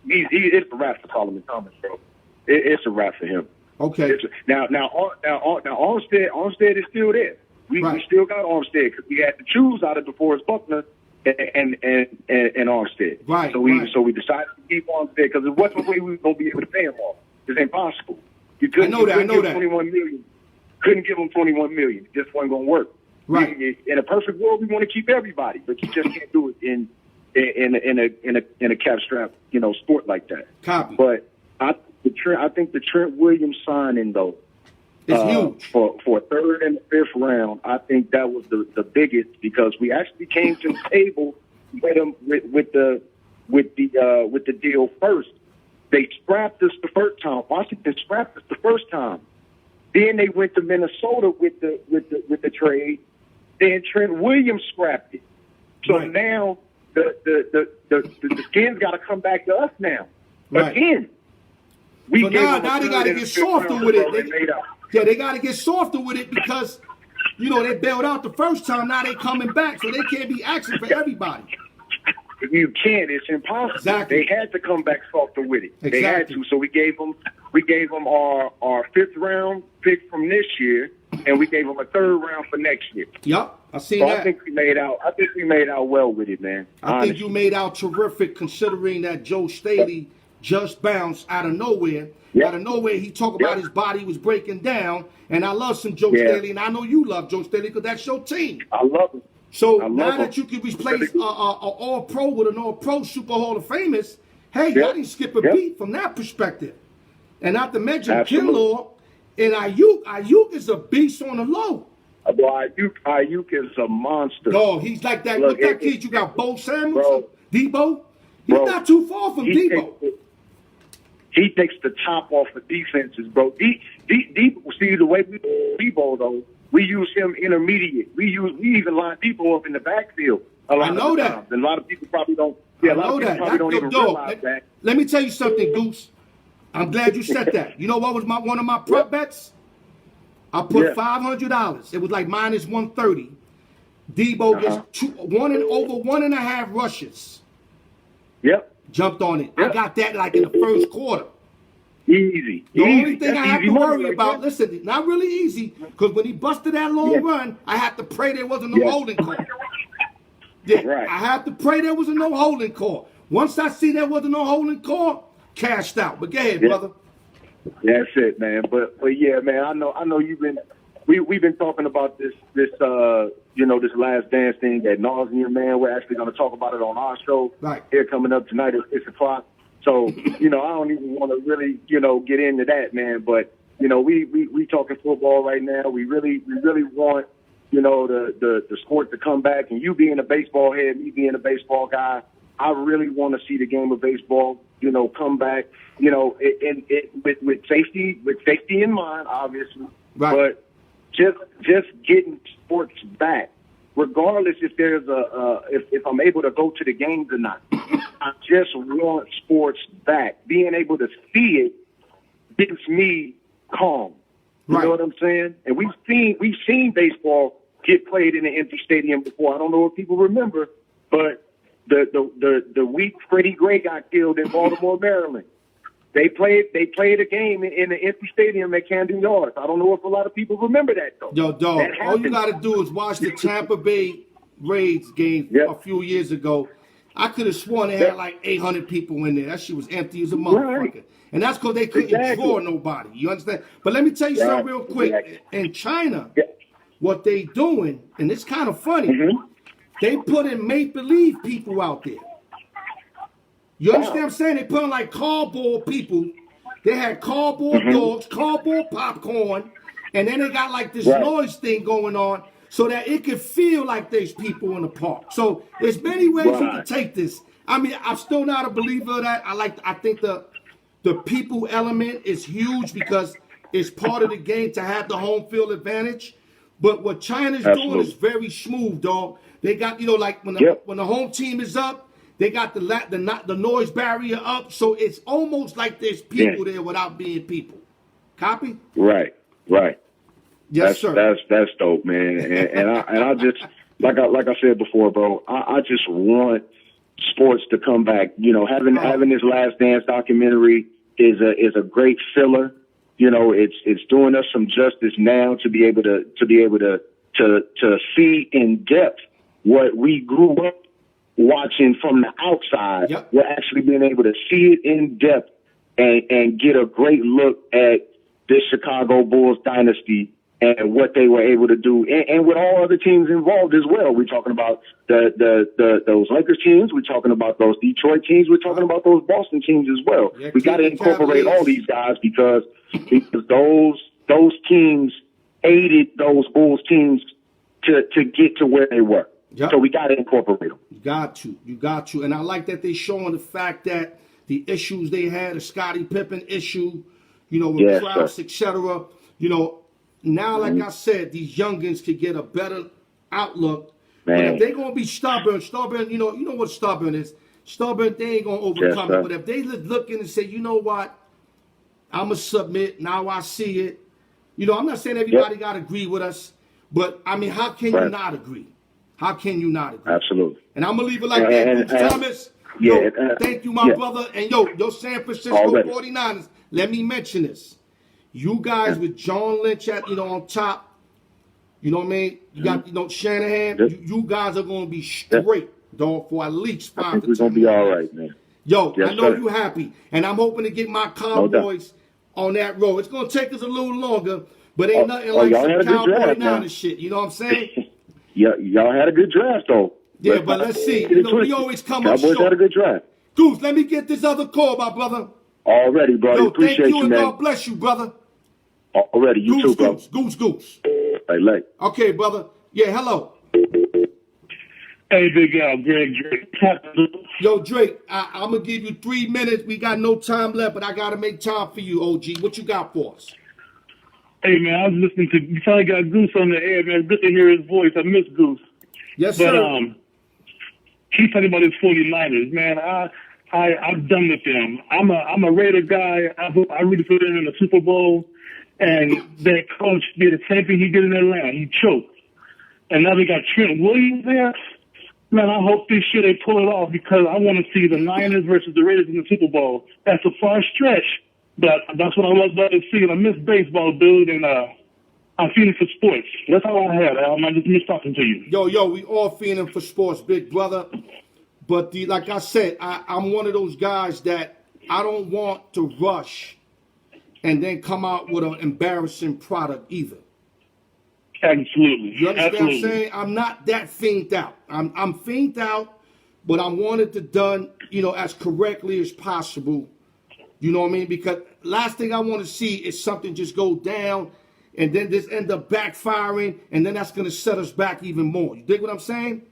it's a wrap for Solomon Thomas, bro. It's a wrap for him. Okay. Now Armstead is still there. We still got Armstead, because we had to choose out of DeForest Buckner and Armstead. Right. So we decided to keep Armstead, because it wasn't the way we were gonna be able to pay him all. It's impossible. You couldn't give him $21 million. Couldn't give him $21 million. It just wasn't gonna work. Right. In a perfect world, we want to keep everybody, but you just can't do it in a cap strap, sport like that. Copy. But I think the Trent Williams signing, though, it's huge for third and fifth round. I think that was the biggest, because we actually came to the table with the deal first. They scrapped us the first time. Washington scrapped us the first time. Then they went to Minnesota with the trade. Then Trent Williams scrapped it. So now the Skins got to come back to us now. Again. So now they got to get softer with it. They got to get softer with it, because, they bailed out the first time. Now they coming back, so they can't be asking for everybody. You can't. It's impossible. Exactly. They had to come back softer with it. Exactly. They had to. So we gave them our fifth round pick from this year, and we gave them a third round for next year. Yep, I seen that. I think we made out well with it, man. I think you made out terrific, considering that Joe Staley just bounced out of nowhere. Yep. Out of nowhere, he talked about his body was breaking down, and I love some Joe Staley, and I know you love Joe Staley, because that's your team. I love him. So now that you can replace an All-Pro with an All-Pro Super Hall of Famous, hey, y'all didn't skip a beat from that perspective. And not to mention Kinlaw and Ayuk. Ayuk is a beast on the low. Well, Ayuk is a monster. No, he's like that. Look, that kid you got, Bo Samuels, Debo. He's not too far from Debo. He takes the top off of defenses, bro. Debo, see, the way we do Debo, though, we use him intermediate. We even line Debo up in the backfield a lot of times. And a lot of people probably don't. Yeah, a lot of people probably don't even realize that. Let me tell you something, Goose. I'm glad you said that. You know what was one of my prep bets? I put $500. It was like minus 130. Debo gets over 1.5 rushes. Yep. Jumped on it. Yep. I got that like in the first quarter. Easy. The only thing I have to worry about, listen, not really easy, because when he busted that long run, I had to pray there wasn't no holding call. I had to pray there wasn't no holding call. Once I see there wasn't no holding call, cashed out. But go ahead, brother. That's it, man. But yeah, man, I know you've been we've been talking about this this Last Dance thing at nauseam, man. We're actually going to talk about it on our show here coming up tonight at 6:00. So I don't even want to really get into that, man. But we talking football right now. We really want the sport to come back. And you being a baseball head, me being a baseball guy, I really want to see the game of baseball come back. With safety in mind, obviously. Right. But just getting sports back, regardless if there's if I'm able to go to the games or not. I just want sports back. Being able to see it gives me calm. You know what I'm saying? And we've seen baseball get played in an empty stadium before. I don't know if people remember, but the week Freddie Gray got killed in Baltimore, Maryland. They played a game in an empty stadium at Camden Yards. I don't know if a lot of people remember that, though. Yo, dog, all you got to do is watch the Tampa Bay Rays game a few years ago. I could have sworn they had like 800 people in there. That shit was empty as a motherfucker. Right. And that's because they couldn't draw nobody. You understand? But let me tell you something real quick. In China, what they doing, and it's kind of funny, they putting make-believe people out there. You understand what I'm saying? They put on like cardboard people. They had cardboard dogs, cardboard popcorn, and then they got like this noise thing going on. so that it can feel like there's people in the park. So there's many ways you can take this. I mean, I'm still not a believer of that. I think the people element is huge because it's part of the game to have the home field advantage. But what China's doing is very smooth, dog. They got, like when the home team is up, they got the noise barrier up, so it's almost like there's people there without being people. Copy? Right. Yes, sir. That's dope, man. And I just like I said before, bro. I just want sports to come back. Having this Last Dance documentary is a great filler. It's doing us some justice now to be able to see in depth what we grew up watching from the outside. Yep. We're actually being able to see it in depth and get a great look at this Chicago Bulls dynasty and what they were able to do, and with all other teams involved as well. We're talking about those Lakers teams. We're talking about those Detroit teams. We're talking about those Boston teams as well. Yeah, we got to incorporate all these guys because those teams aided those Bulls teams to get to where they were. Yep. So we got to incorporate them. You got to. And I like that they're showing the fact that the issues they had, the Scottie Pippen issue, with Krause, etc. Now, like I said, these youngins could get a better outlook. Man. But if they're going to be stubborn, you know what stubborn is. Stubborn, they ain't going to overcome it. But if they look in and say, you know what, I'm going to submit, now I see it. I'm not saying everybody got to agree with us, but, I mean, how can you not agree? How can you not agree? Absolutely. And I'm going to leave it like that. Thomas, thank you, my brother. And, your San Francisco 49ers, let me mention this. You guys with John Lynch on top, you know what I mean? You got, Shanahan, you guys are going to be straight, dog, for at least 5 to 10 years. We're going to be all right, man. I know you happy. And I'm hoping to get my Cowboys on that road. It's going to take us a little longer, but ain't nothing like some Cowboy Niners shit. You know what I'm saying? Y'all had a good draft, though. Yeah, but let's see. We always come up short. Cowboys had a good draft. Goose, let me get this other call, my brother. Already, brother. Appreciate thank you, man. And God bless you, brother. Already, you too, bro. Goose. Hey, late. Okay, brother. Yeah, hello. Hey, big Al, Greg Drake. Yo, Drake, I'm going to give you 3 minutes. We got no time left, but I got to make time for you, OG. What you got for us? Hey, man, I was listening to, you finally got Goose on the air, man. Good to hear his voice. I miss Goose. Yes, sir. But he's talking about his 49ers, man. I'm done with them. I'm a Raider guy. I really put them in the Super Bowl. And that coach did the same thing he did in Atlanta. He choked. And now they got Trent Williams there. Man, I hope this year they pull it off because I want to see the Niners versus the Raiders in the Super Bowl. That's a far stretch, but that's what I love about to see. And I miss baseball, dude, and I'm feeling for sports. That's all I had, Al. I just miss talking to you. Yo, we all feeling for sports, big brother. But like I said, I'm one of those guys that I don't want to rush and then come out with an embarrassing product either. Absolutely. You understand what I'm saying? I'm not that fiended out. I'm fiended out, but I want it done, as correctly as possible. You know what I mean? Because last thing I want to see is something just go down and then this end up backfiring, and then that's going to set us back even more. You dig what I'm saying?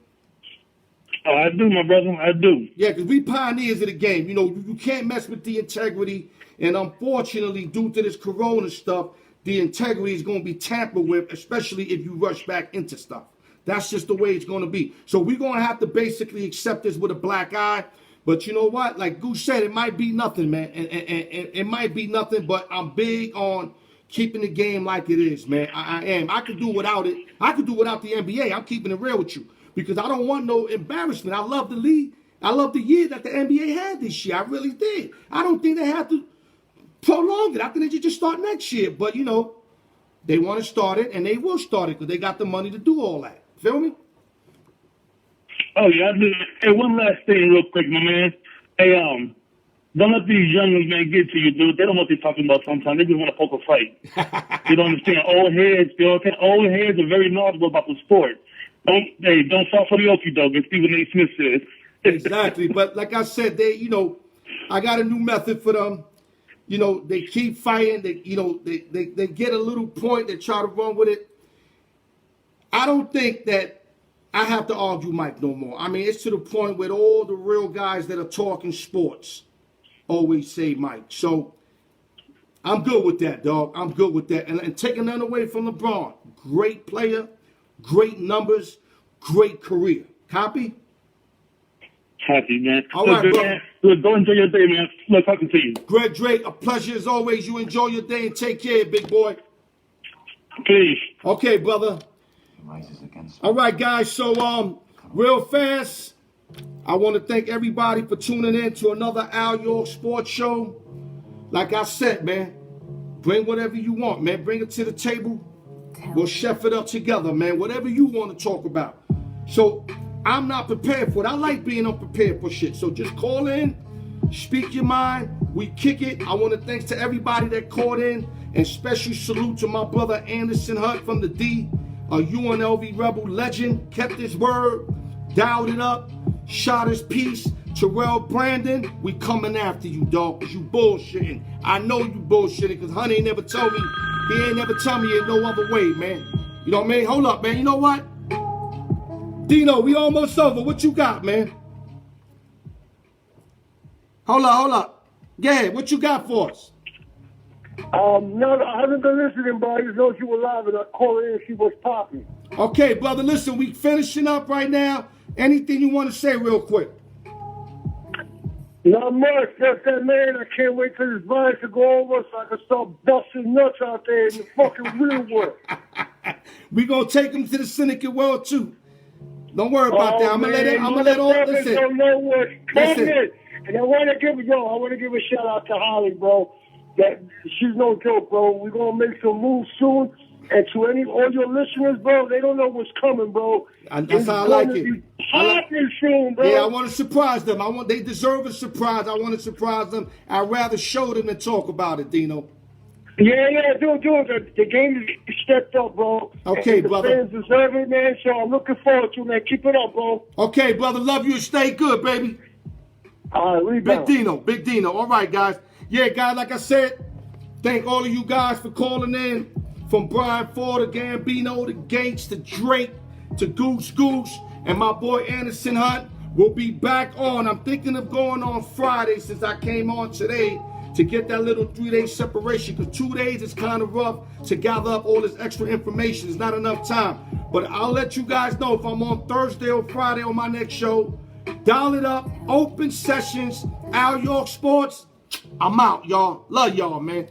Oh, I do, my brother. I do. Yeah, because we pioneers of the game. You can't mess with the integrity. And unfortunately, due to this corona stuff, the integrity is going to be tampered with, especially if you rush back into stuff. That's just the way it's going to be. So we're going to have to basically accept this with a black eye. But you know what? Like Goose said, it might be nothing, man. And it might be nothing, but I'm big on keeping the game like it is, man. I am. I could do without it. I could do without the NBA. I'm keeping it real with you because I don't want no embarrassment. I love the league. I love the year that the NBA had this year. I really did. I don't think they have to prolong it. I think they should just start next year. But, they want to start it, and they will start it because they got the money to do all that. Feel me? Oh, yeah, I do. Hey, one last thing real quick, my man. Hey, don't let these young men get to you, dude. They don't know what they're talking about sometimes. They just want to poke a fight. You don't understand. Old heads are very knowledgeable about the sport. Don't fall for the okie doke and Stephen A. Smith says. Exactly. But like I said, I got a new method for them. They keep fighting. They get a little point. They try to run with it. I don't think that I have to argue Mike no more. I mean, it's to the point where all the real guys that are talking sports always say Mike. So I'm good with that, dog. I'm good with that. And taking none away from LeBron. Great player, great numbers, great career. Copy? Happy, man. All right, look, bro. Man. Look, go enjoy your day, man. Look, talking to you. Greg Drake, a pleasure as always. You enjoy your day and take care, big boy. Peace. Okay, brother. All right, guys. So, real fast, I want to thank everybody for tuning in to another Alyork Sports Show. Like I said, man, bring whatever you want, man. Bring it to the table. We'll chef it up together, man. Whatever you want to talk about. So, I'm not prepared for it. I like being unprepared for shit. So just call in, speak your mind. We kick it. I want to thanks to everybody that called in, and special salute to my brother Anderson Hunt from the D, a UNLV Rebel legend, kept his word, dialed it up, shot his piece. Terrell Brandon, we coming after you, dog, because you bullshitting. I know you bullshitting, because Honey ain't never told me, he ain't never tell me in no other way, man. You know what I mean? Hold up, man. You know what? Dino, we almost over. What you got, man? Hold up. Yeah, what you got for us? No, I haven't been listening, but I just know you were live and I called in and see what's popping. Okay, brother, listen, we finishing up right now. Anything you want to say real quick? Not much. Just that, man, I can't wait till this virus to go over so I can start busting nuts out there in the fucking real world. We gonna take them to the syndicate world, too. Don't worry about that. I'm gonna let all listen. Don't know what's coming. And I want to give a shout out to Holly, bro. That she's no joke, bro. We're gonna make some moves soon. And to all your listeners, bro, they don't know what's coming, bro. That's how I like it. Soon, bro. Yeah, I want to surprise them. They deserve a surprise. I want to surprise them. I'd rather show them than talk about it, Dino. Yeah, do it. The game is stepped up, bro. Okay, and brother. The fans deserve it, man. So I'm looking forward to it, man. Keep it up, bro. Okay, brother. Love you and stay good, baby. All right, Big Dino. All right, guys. Yeah, guys, like I said, thank all of you guys for calling in. From Brian Ford to Gambino to Gates to Drake to Goose, and my boy Anderson Hunt will be back on. I'm thinking of going on Friday since I came on today to get that little 3-day separation, because 2 days is kind of rough to gather up all this extra information. It's not enough time. But I'll let you guys know if I'm on Thursday or Friday on my next show. Dial it up, open sessions, Alyork Sports. I'm out, y'all. Love y'all, man.